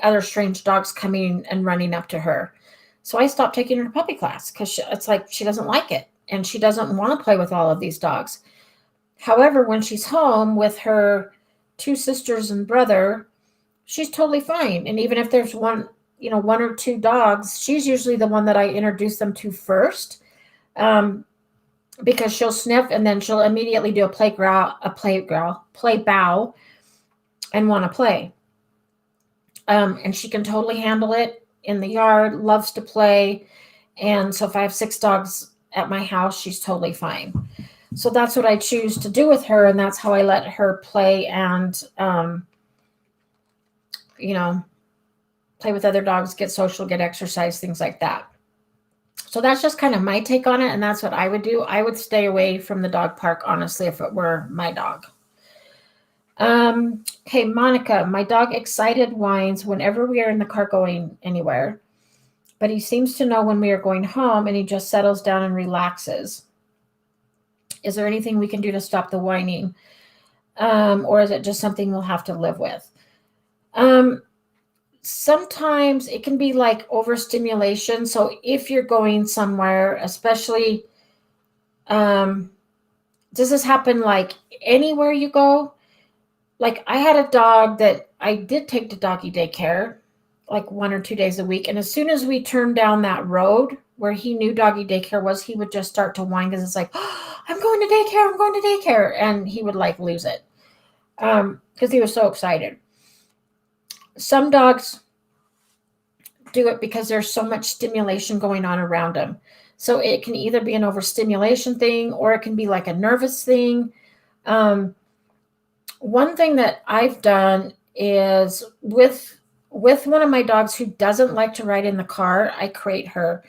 other strange dogs coming and running up to her. So I stopped taking her to puppy class because it's like she doesn't like it and she doesn't want to play with all of these dogs. However, when she's home with her 2 sisters and brother, she's totally fine. And even if there's one or 2 dogs, she's usually the one that I introduce them to first, because she'll sniff and then she'll immediately do a play bow, and want to play. And she can totally handle it in the yard, loves to play. And so if I have 6 dogs at my house, she's totally fine. So that's what I choose to do with her. And that's how I let her play and, play with other dogs, get social, get exercise, things like that. So that's just kind of my take on it. And that's what I would do. I would stay away from the dog park, honestly, if it were my dog. Okay, Monica, my dog excited whines whenever we are in the car going anywhere, but he seems to know when we are going home and he just settles down and relaxes. Is there anything we can do to stop the whining? Or is it just something we'll have to live with? Sometimes it can be like overstimulation. So if you're going somewhere, especially, does this happen like anywhere you go? Like I had a dog that I did take to doggy daycare like 1 or 2 days a week. And as soon as we turned down that road where he knew doggy daycare was, he would just start to whine because it's like, oh, I'm going to daycare. And he would like lose it because he was so excited. Some dogs do it because there's so much stimulation going on around them. So it can either be an overstimulation thing or it can be like a nervous thing. One thing that I've done is with one of my dogs who doesn't like to ride in the car, I crate her.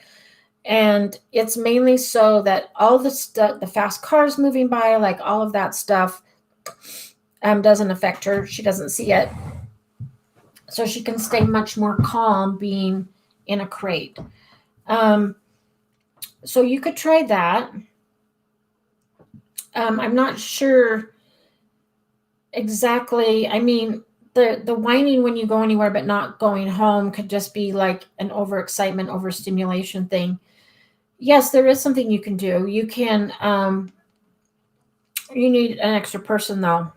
And it's mainly so that all the fast cars moving by, like all of that stuff, doesn't affect her. She doesn't see it. So she can stay much more calm being in a crate. So you could try that. I'm not sure exactly. I mean, the whining when you go anywhere but not going home could just be like an overexcitement, overstimulation thing. Yes, there is something you can do. You can, you need an extra person though.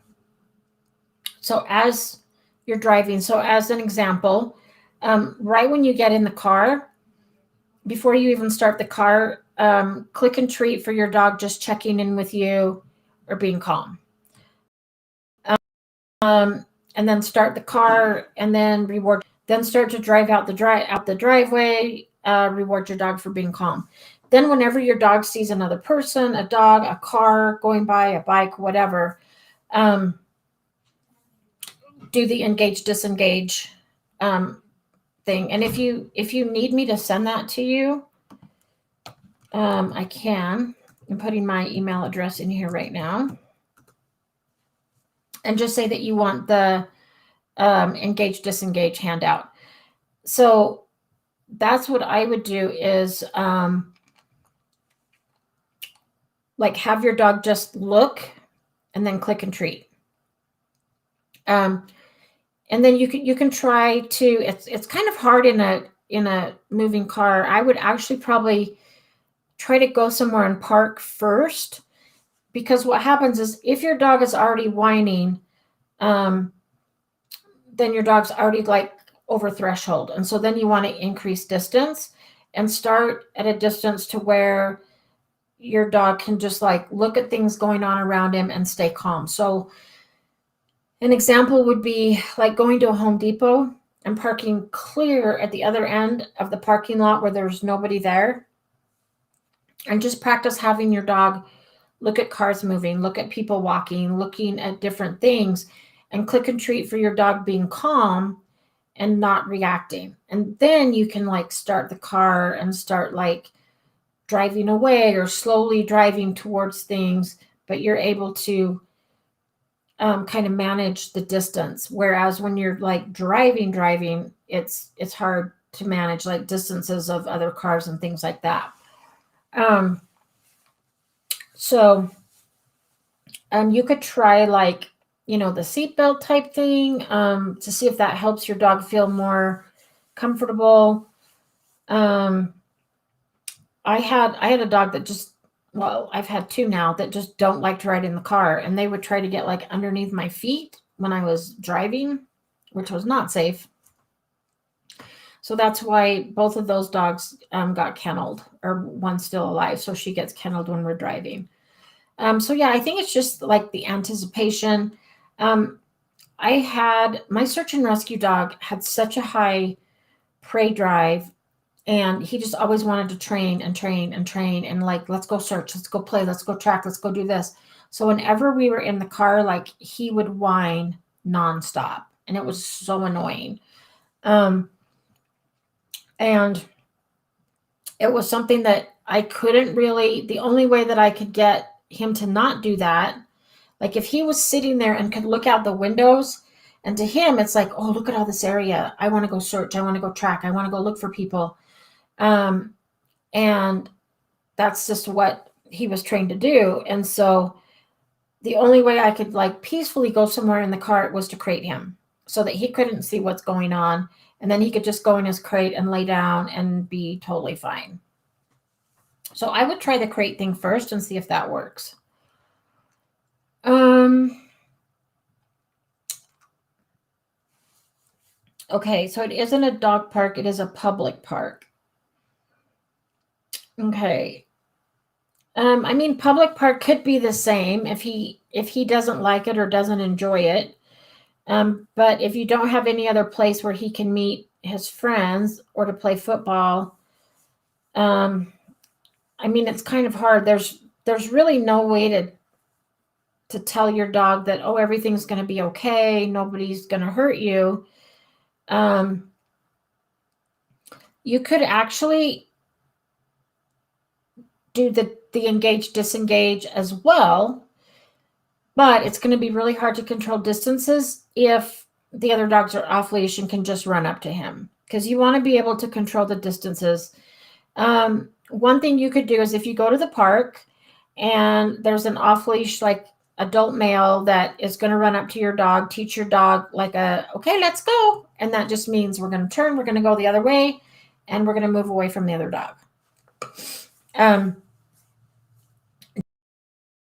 So as you're driving, so as an example, right when you get in the car, before you even start the car, click and treat for your dog just checking in with you or being calm. And then start the car and then reward. Then start to drive out the driveway, reward your dog for being calm. Then whenever your dog sees another person, a dog, a car going by, a bike, whatever, do the engage, disengage thing. And if you need me to send that to you, I can. I'm putting my email address in here right now. And just say that you want the engage, disengage handout. So that's what I would do is like have your dog just look and then click and treat. And then you can try to, it's kind of hard in a moving car. I would actually probably try to go somewhere and park first, because what happens is if your dog is already whining, then your dog's already like over threshold. And so then you want to increase distance and start at a distance to where your dog can just like look at things going on around him and stay calm. So an example would be like going to a Home Depot and parking clear at the other end of the parking lot where there's nobody there, and just practice having your dog look at cars moving, look at people walking, looking at different things, and click and treat for your dog being calm and not reacting. And then you can like start the car and start like driving away or slowly driving towards things, but you're able to kind of manage the distance. Whereas when you're like driving, it's hard to manage like distances of other cars and things like that. Um, so you could try like the seatbelt type thing to see if that helps your dog feel more comfortable. Um, I had a dog that just, well, I've had two now that just don't like to ride in the car, and they would try to get like underneath my feet when I was driving, which was not safe. So that's why both of those dogs got kenneled, or one's still alive, so she gets kenneled when we're driving. So yeah, I think it's just like the anticipation. Um, I had my search and rescue dog had such a high prey drive, and he just always wanted to train and train and train and like, let's go search, let's go play, let's go track, let's go do this. So whenever we were in the car, like he would whine nonstop, and it was so annoying. Um, and it was something that I couldn't really, the only way that I could get him to not do that, like if he was sitting there and could look out the windows, and to him, it's like, oh, look at all this area. I want to go search. I want to go track. I want to go look for people. Um, and that's just what he was trained to do. And so the only way I could like peacefully go somewhere in the cart was to crate him so that he couldn't see what's going on. And then he could just go in his crate and lay down and be totally fine. So I would try the crate thing first and see if that works. Okay, so it isn't a dog park, it is a public park. Okay. I mean, public park could be the same if he doesn't like it or doesn't enjoy it. But if you don't have any other place where he can meet his friends or to play football, um, I mean, it's kind of hard. There's really no way to tell your dog that, oh, everything's going to be okay, nobody's going to hurt you. Um, you could actually do the engage disengage as well, but it's going to be really hard to control distances if the other dogs are off leash and can just run up to him, because you want to be able to control the distances. One thing you could do is if you go to the park and there's an off leash like adult male that is going to run up to your dog, teach your dog like okay, let's go, and that just means we're going to turn, we're going to go the other way, and we're going to move away from the other dog.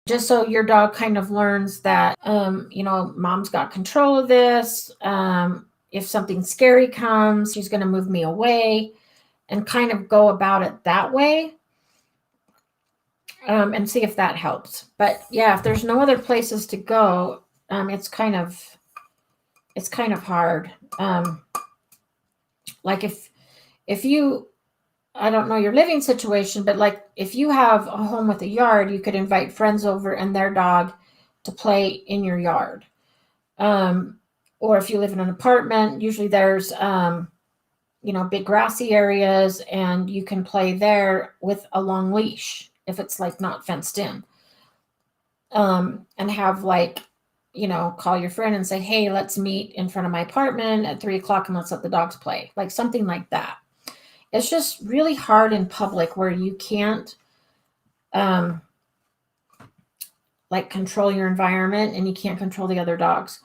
Just so your dog kind of learns that, mom's got control of this. If something scary comes, she's going to move me away, and kind of go about it that way, and see if that helps. But yeah, if there's no other places to go, it's kind of hard. Like if you, I don't know your living situation, but like if you have a home with a yard, you could invite friends over and their dog to play in your yard. Or if you live in an apartment, usually there's, big grassy areas, and you can play there with a long leash if it's like not fenced in. And have like, call your friend and say, hey, let's meet in front of my apartment at 3:00 and let's let the dogs play, like something like that. It's just really hard in public where you can't like control your environment and you can't control the other dogs.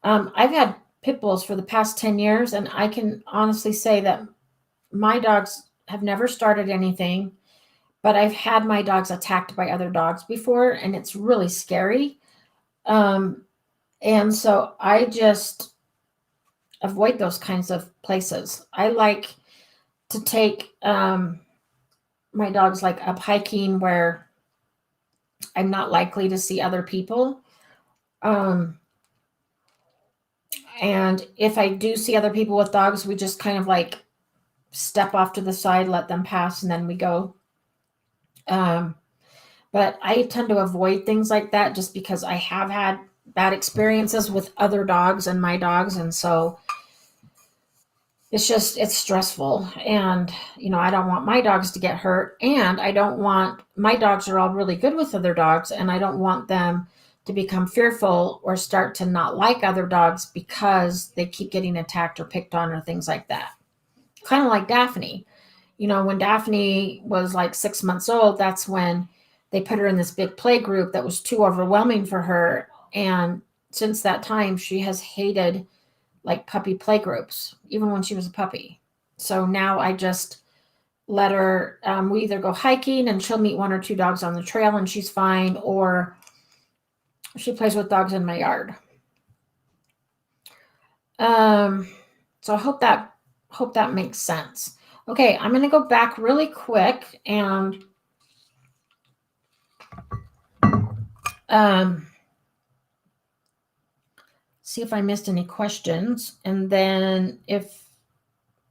I've had pit bulls for the past 10 years, and I can honestly say that my dogs have never started anything, but I've had my dogs attacked by other dogs before, and it's really scary. And so I just avoid those kinds of places. I like to take my dog's like up hiking where I'm not likely to see other people. Um, and if I do see other people with dogs, we just kind of like step off to the side, let them pass, and then we go. Um, but I tend to avoid things like that just because I have had bad experiences with other dogs and my dogs. And so it's stressful. And, I don't want my dogs to get hurt. And I don't want, my dogs are all really good with other dogs. And I don't want them to become fearful or start to not like other dogs because they keep getting attacked or picked on or things like that. Kind of like Daphne. When Daphne was like 6 months old, that's when they put her in this big play group that was too overwhelming for her. And since that time, she has hated like puppy play groups, even when she was a puppy. So now I just let her, we either go hiking and she'll meet one or two dogs on the trail and she's fine, or she plays with dogs in my yard. So I hope that makes sense. Okay, I'm going to go back really quick and see if I missed any questions. And then if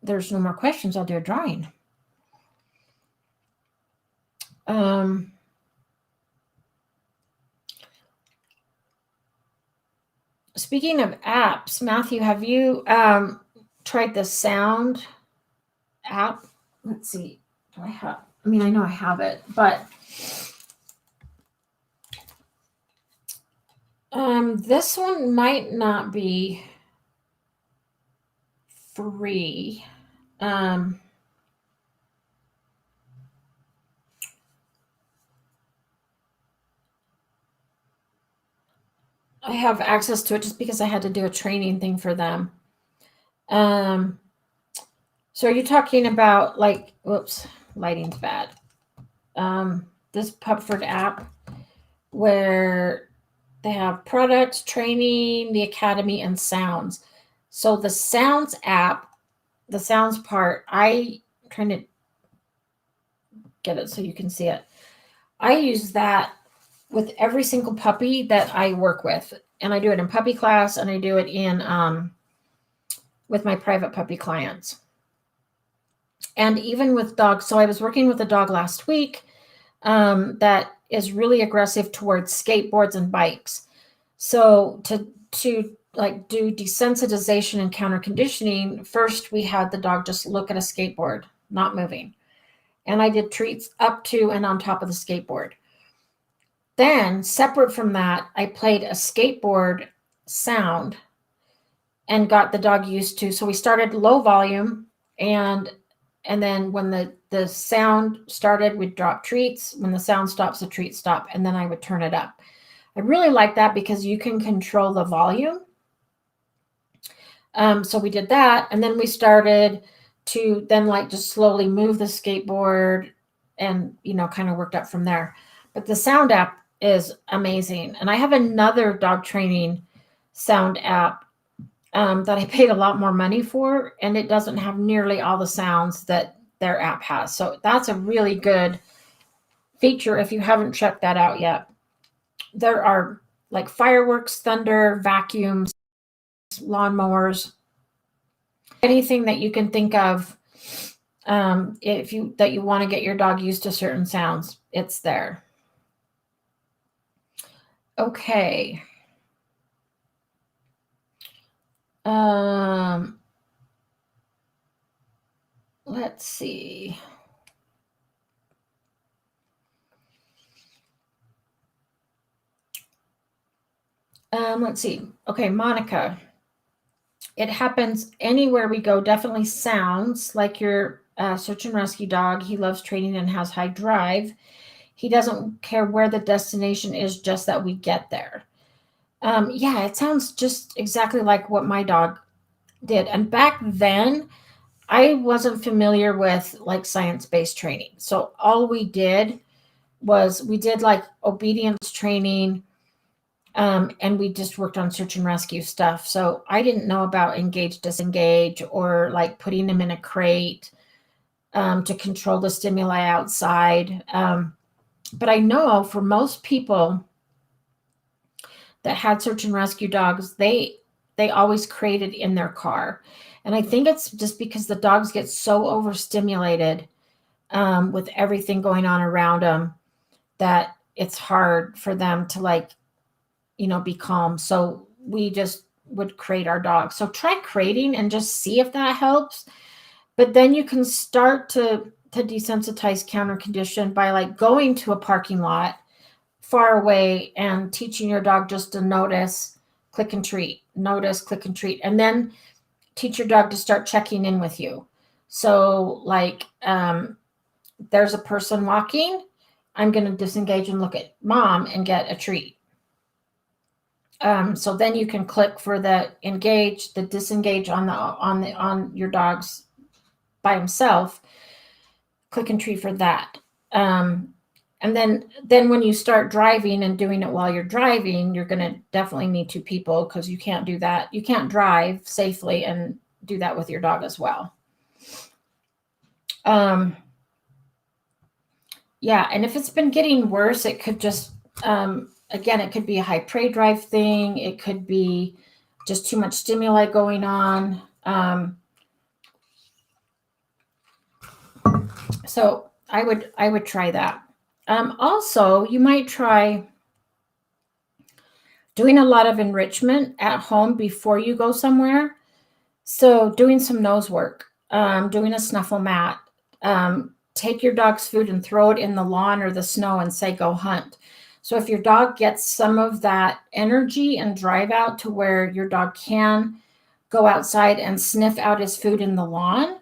there's no more questions, I'll do a drawing. Speaking of apps, Matthew, have you tried the sound app? Let's see. I know I have it, but this one might not be free. I have access to it just because I had to do a training thing for them. So are you talking about like, whoops, lighting's bad. This Puffford app where they have products, training, the academy, and sounds. So the sounds app, the sounds part, I'm trying to get it so you can see it. I use that with every single puppy that I work with. And I do it in puppy class and I do it in with my private puppy clients. And even with dogs. So I was working with a dog last week that is really aggressive towards skateboards and bikes. So to like do desensitization and counter conditioning, first we had the dog just look at a skateboard, not moving. And I did treats up to and on top of the skateboard. Then, separate from that, I played a skateboard sound and got the dog used to. So we started low volume, and then when the sound started, we'd drop treats. When the sound stops, the treats stop, and then I would turn it up. I really like that because you can control the volume. So we did that, and then we started to then like just slowly move the skateboard and, kind of worked up from there. But the sound app is amazing. And I have another dog training sound app that I paid a lot more money for, and it doesn't have nearly all the sounds that their app has. So that's a really good feature if you haven't checked that out yet. There are like fireworks, thunder, vacuums, lawnmowers, anything that you can think of. If you want to get your dog used to certain sounds, it's there. Okay. Let's see. Let's see. Okay, Monica. It happens anywhere we go. Definitely sounds like your search and rescue dog. He loves training and has high drive. He doesn't care where the destination is, just that we get there. Yeah, it sounds just exactly like what my dog did. And back then, I wasn't familiar with like science-based training. So all we did was we did like obedience training, and we just worked on search and rescue stuff. So I didn't know about engage, disengage, or like putting him in a crate. to control the stimuli outside. But I know for most people that had search and rescue dogs, they always created in their car. And I think it's just because the dogs get so overstimulated with everything going on around them that it's hard for them to be calm. So we just would crate our dogs. So try crating and just see if that helps. But then you can start to desensitize counter condition by going to a parking lot far away and teaching your dog just to notice, click and treat, notice, click and treat, and then teach your dog to start checking in with you. So there's a person walking, I'm going to disengage and look at mom and get a treat. So then you can click for the engage, the disengage on your dog's by himself. Click and treat for that. And then when you start driving and doing it while you're driving, you're going to definitely need two people because you can't do that. You can't drive safely and do that with your dog as well. Yeah, and if it's been getting worse, it could just, again, it could be a high prey drive thing. It could be just too much stimuli going on. So I would try that. Also, you might try doing a lot of enrichment at home before you go somewhere. So doing some nose work, doing a snuffle mat, take your dog's food and throw it in the lawn or the snow and say, go hunt. So if your dog gets some of that energy and drive out to where your dog can go outside and sniff out his food in the lawn,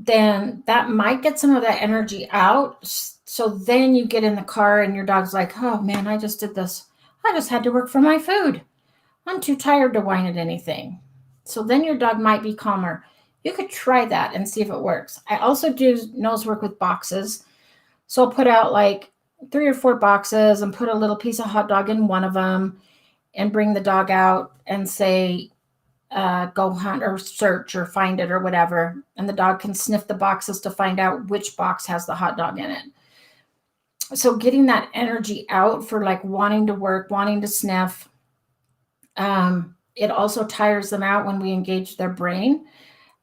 then that might get some of that energy out. So then you get in the car and your dog's like, oh man, I just did this. I just had to work for my food. I'm too tired to whine at anything. So then your dog might be calmer. You could try that and see if it works. I also do nose work with boxes. So I'll put out 3 or 4 boxes and put a little piece of hot dog in one of them and bring the dog out and say, go hunt or search or find it or whatever. And the dog can sniff the boxes to find out which box has the hot dog in it. So getting that energy out for wanting to work, wanting to sniff. It also tires them out when we engage their brain.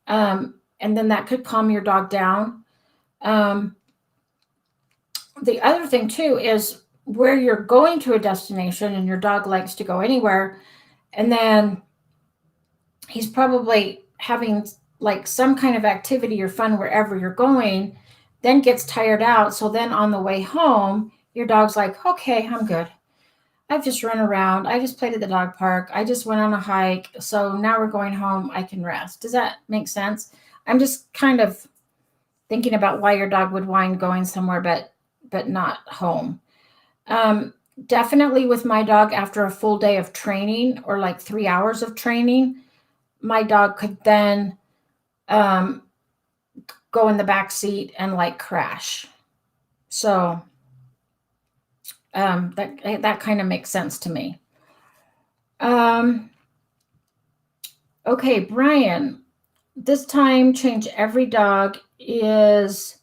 And then that could calm your dog down. The other thing too is where you're going to a destination and your dog likes to go anywhere. And then he's probably having some kind of activity or fun wherever you're going, then gets tired out. So then on the way home, your dog's like, okay, I'm good. I've just run around. I just played at the dog park. I just went on a hike. So now we're going home. I can rest. Does that make sense? I'm just kind of thinking about why your dog would whine going somewhere, but not home. Definitely with my dog after a full day of training or 3 hours of training, my dog could then go in the back seat and crash. So that kind of makes sense to me. Okay, Brian, this time change every dog is,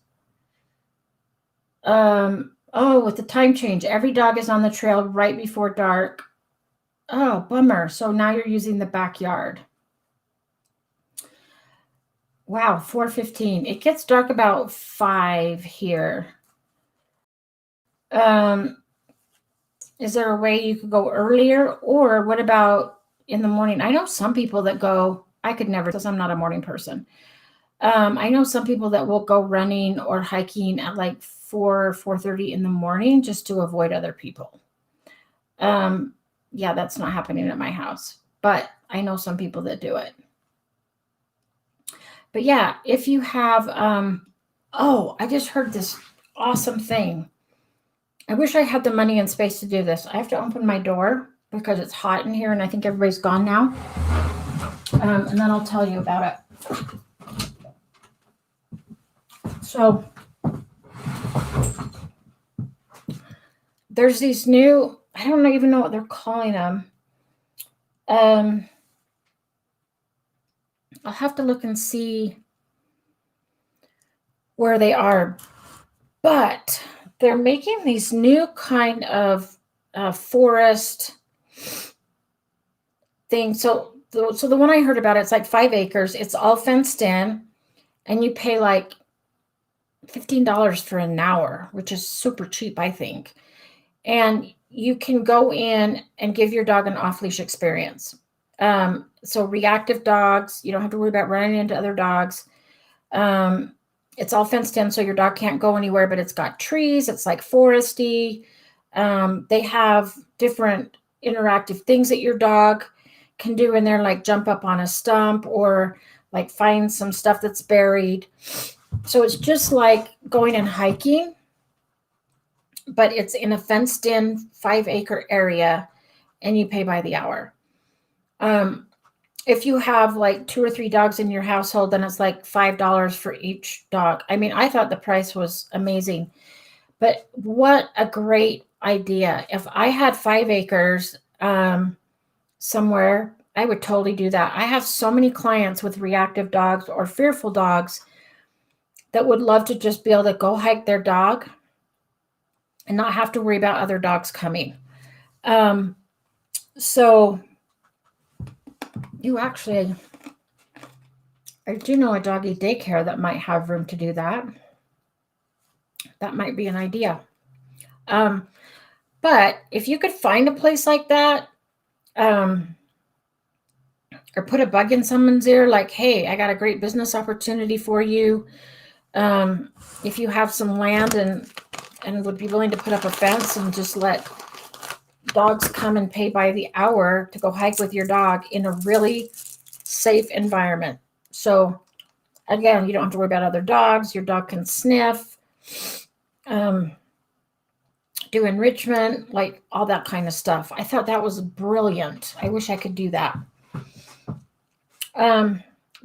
with the time change, every dog is on the trail right before dark. Oh, bummer. So now you're using the backyard. Wow, 4:15. It gets dark about 5 here. Is there a way you could go earlier, or what about in the morning? I know some people that go, I could never, because I'm not a morning person. I know some people that will go running or hiking at 4:30 in the morning just to avoid other people. Yeah, that's not happening at my house, but I know some people that do it. But yeah, if you have, I just heard this awesome thing. I wish I had the money and space to do this. I have to open my door because it's hot in here and I think everybody's gone now. And then I'll tell you about it. So there's these new, I don't even know what they're calling them. I'll have to look and see where they are. But they're making these new kind of forest things. So the one I heard about, it's like 5 acres. It's all fenced in, and you pay like $15 for an hour, which is super cheap, I think. And you can go in and give your dog an off-leash experience. So reactive dogs, you don't have to worry about running into other dogs. Um, it's all fenced in, so your dog can't go anywhere, but it's got trees. It's like foresty. They have different interactive things that your dog can do in there, like jump up on a stump or like find some stuff that's buried. So it's just like going and hiking, but it's in a fenced in 5 acre area and you pay by the hour. If you have like 2 or 3 dogs in your household, then it's like $5 for each dog. I mean, I thought the price was amazing, but what a great idea. If I had 5 acres somewhere, I would totally do that. I have so many clients with reactive dogs or fearful dogs that would love to just be able to go hike their dog and not have to worry about other dogs coming. So you actually, I do know a doggy daycare that might have room to do that. That might be an idea. But if you could find a place like that, or put a bug in someone's ear, like, hey, I got a great business opportunity for you. If you have some land and would be willing to put up a fence and just let dogs come and pay by the hour to go hike with your dog in a really safe environment. So again, you don't have to worry about other dogs. Your dog can sniff, do enrichment, like all that kind of stuff. I thought that was brilliant. I wish I could do that.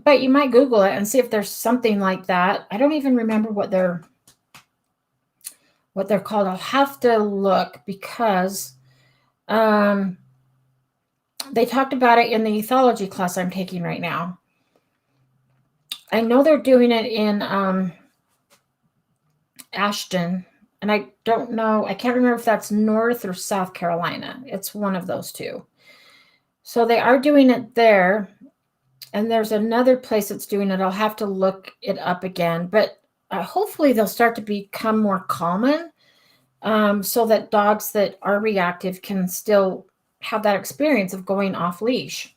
But you might Google it and see if there's something like that. I don't even remember what they're called. I'll have to look because they talked about it in the ethology class I'm taking right now. I know they're doing it in Ashton, and I don't know. I can't remember if that's North or South Carolina. It's one of those two. So they are doing it there. And there's another place that's doing it. I'll have to look it up again. But hopefully they'll start to become more common so that dogs that are reactive can still have that experience of going off leash.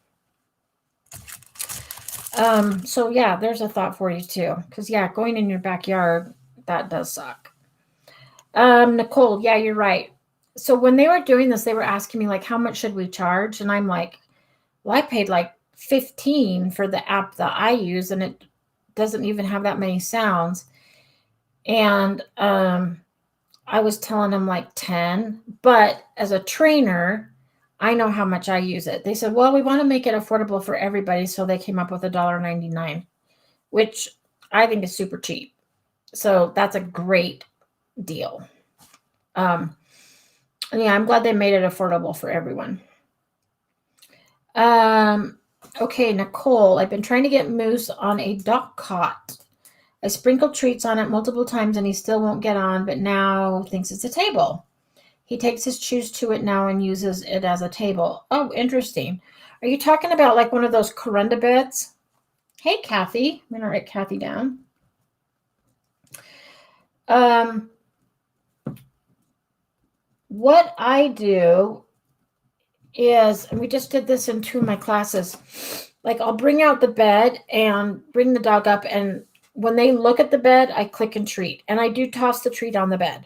So yeah, there's a thought for you too. Because yeah, going in your backyard, that does suck. Nicole, yeah, you're right. So when they were doing this, they were asking me like, how much should we charge? And I'm like, well, I paid like $15 for the app that I use, and it doesn't even have that many sounds. And I was telling them like 10, but as a trainer, I know how much I use it. They said, well, we want to make it affordable for everybody, so they came up with $1.99, which I think is super cheap. So that's a great deal. Yeah, I'm glad they made it affordable for everyone. Okay, Nicole, I've been trying to get Moose on a dog cot. I sprinkled treats on it multiple times and he still won't get on, but now thinks it's a table. He takes his chews to it now and uses it as a table. Oh, interesting. Are you talking about like one of those corunda beds? Hey, Kathy. I'm going to write Kathy down. What I do is, and we just did this in 2 of my classes, like I'll bring out the bed and bring the dog up, and when they look at the bed, I click and treat, and I do toss the treat on the bed.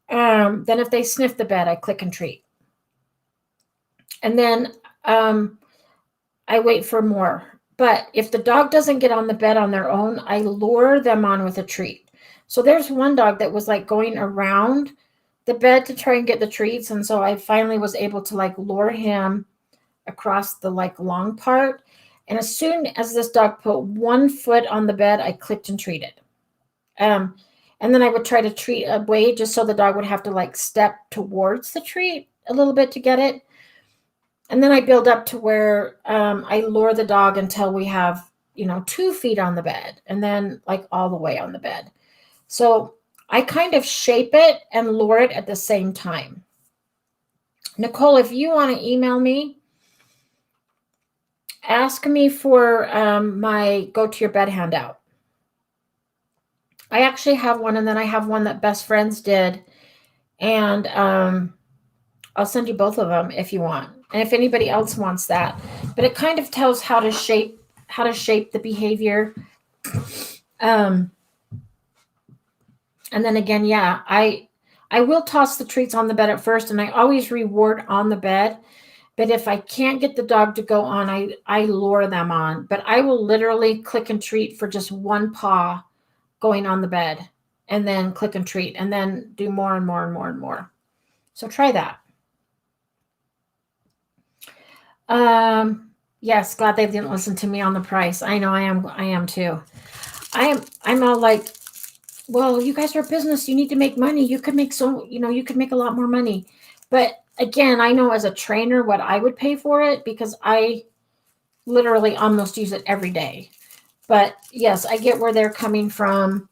Then if they sniff the bed, I click and treat. And then I wait for more. But if the dog doesn't get on the bed on their own, I lure them on with a treat. So there's one dog that was like going around the bed to try and get the treats. And so I finally was able to like lure him across the like long part. And as soon as this dog put 1 foot on the bed, I clicked and treated. And then I would try to treat away just so the dog would have to like step towards the treat a little bit to get it. And then I build up to where I lure the dog until we have 2 feet on the bed, and then like all the way on the bed. So I kind of shape it and lure it at the same time. Nicole, if you want to email me, ask me for my Go to Your Bed handout. I actually have one, and then I have one that Best Friends did, and I'll send you both of them if you want, and if anybody else wants that. But it kind of tells how to shape the behavior. And then again, yeah, I will toss the treats on the bed at first, and I always reward on the bed. But if I can't get the dog to go on, I lure them on. But I will literally click and treat for just one paw going on the bed, and then click and treat, and then do more and more and more and more. So try that. Yes, glad they didn't listen to me on the price. I know I am too. I'm all like, well, you guys are a business. You need to make money. You could make you could make a lot more money. But again, I know as a trainer what I would pay for it, because I literally almost use it every day. But yes, I get where they're coming from.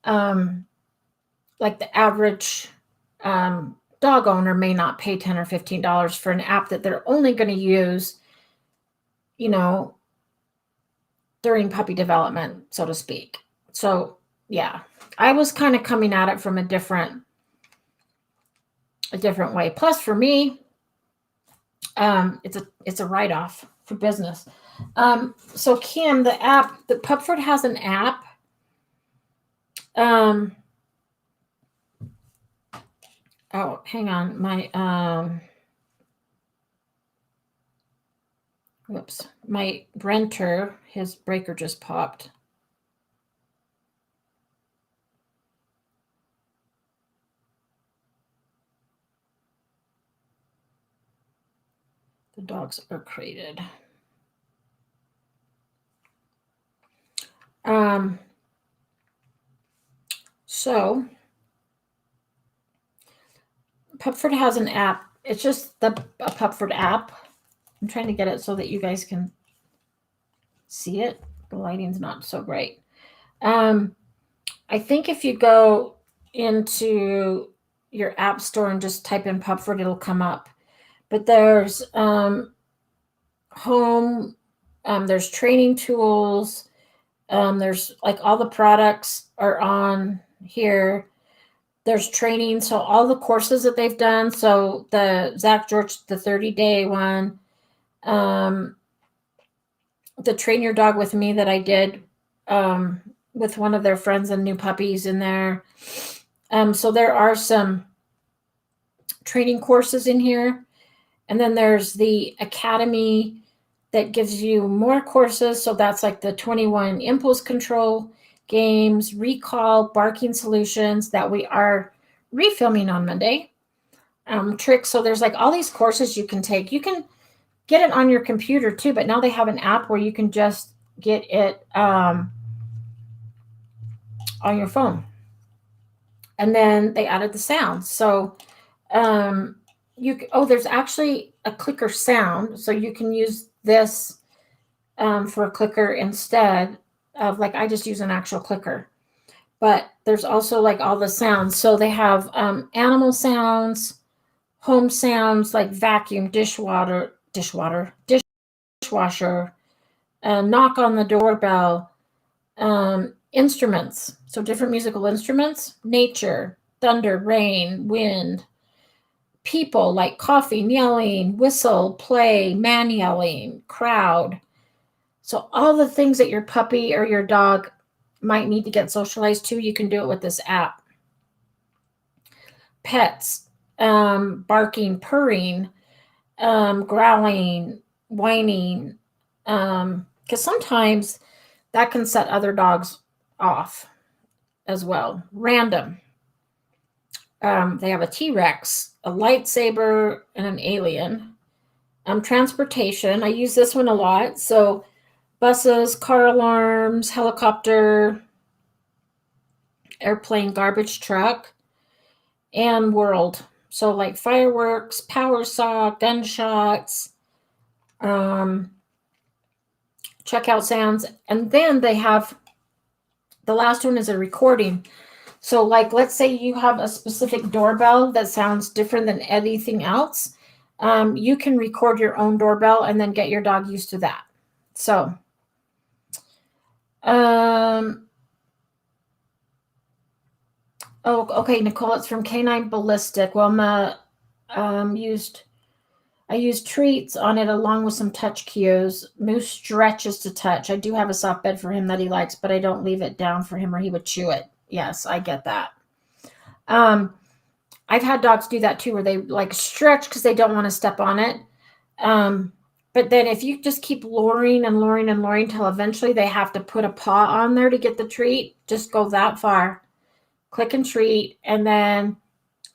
Like the average dog owner may not pay $10 or $15 for an app that they're only going to use, during puppy development, so to speak. So yeah, I was kind of coming at it from a different way. Plus, for me, it's a write-off for business. So Kim, the Pupford has an app. Oh, hang on. My renter, his breaker just popped. The dogs are crated. So Pupford has an app. It's just a Pupford app. I'm trying to get it so that you guys can see it. The lighting's not so great. I think if you go into your app store and just type in Pupford, it'll come up. But there's home, there's training tools, there's like all the products are on here. There's training, so all the courses that they've done. So the Zach George, the 30-day one, the Train Your Dog with Me that I did with one of their friends and new puppies in there. So there are some training courses in here. And then there's the Academy that gives you more courses. So that's like the 21 impulse control games, recall, barking solutions that we are refilming on Monday. Tricks. So there's like all these courses you can take. You can get it on your computer too, but now they have an app where you can just get it on your phone. And then they added the sounds. So there's actually a clicker sound. So you can use this for a clicker instead of, like, I just use an actual clicker. But there's also like all the sounds. So they have animal sounds, home sounds like vacuum, dishwasher, knock on the doorbell, instruments. So different musical instruments, nature, thunder, rain, wind, people like coughing, yelling, whistle, play, man yelling, crowd. So all the things that your puppy or your dog might need to get socialized to, you can do it with this app. Pets, barking, purring, growling, whining, because sometimes that can set other dogs off as well. Random. They have a T-Rex, a lightsaber, and an alien. Transportation. I use this one a lot. So buses, car alarms, helicopter, airplane, garbage truck, and world. So like fireworks, power saw, gunshots, checkout sounds. And then they have, the last one is a recording. So like, let's say you have a specific doorbell that sounds different than anything else. You can record your own doorbell and then get your dog used to that. So, oh, okay, Nicole, it's from Canine Ballistic. Well, I used treats on it along with some touch cues. Moose stretches to touch. I do have a soft bed for him that he likes, but I don't leave it down for him or he would chew it. Yes, I get that. I've had dogs do that too, where they like stretch because they don't want to step on it. But then if you just keep luring and luring and luring till eventually they have to put a paw on there to get the treat, just go that far. Click and treat, and then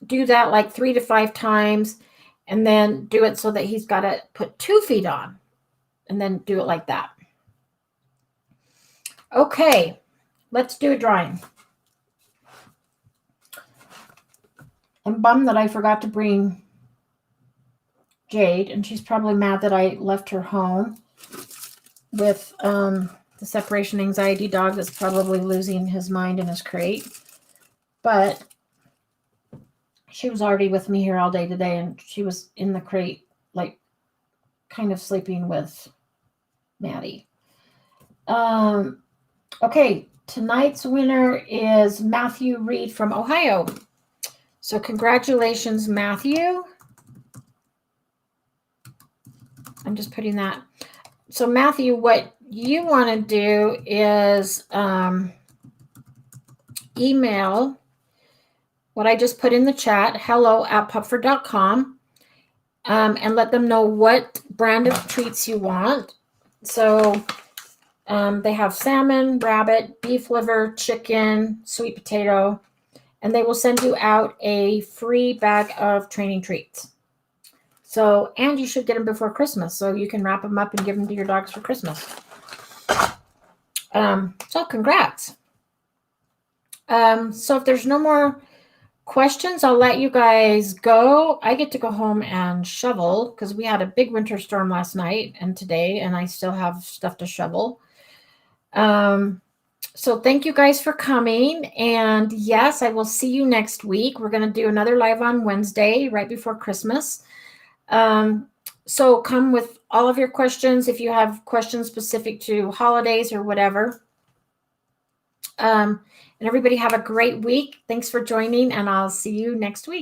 do that like 3 to 5 times, and then do it so that he's got to put 2 feet on, and then do it like that. Okay, let's do a drawing. I'm bummed that I forgot to bring Jade, and she's probably mad that I left her home with the separation anxiety dog that's probably losing his mind in his crate. But she was already with me here all day today, and she was in the crate, like kind of sleeping with Maddie. Okay, tonight's winner is Matthew Reed from Ohio. So congratulations, Matthew. I'm just putting that. So Matthew, what you want to do is email what I just put in the chat, hello@pupford.com, and let them know what brand of treats you want. So they have salmon, rabbit, beef liver, chicken, sweet potato, and they will send you out a free bag of training treats. So, and you should get them before Christmas, so you can wrap them up and give them to your dogs for Christmas. So congrats. So if there's no more questions, I'll let you guys go. I get to go home and shovel because we had a big winter storm last night and today, and I still have stuff to shovel. So thank you guys for coming. And yes, I will see you next week. We're going to do another live on Wednesday right before Christmas. So come with all of your questions if you have questions specific to holidays or whatever. And everybody have a great week. Thanks for joining, and I'll see you next week.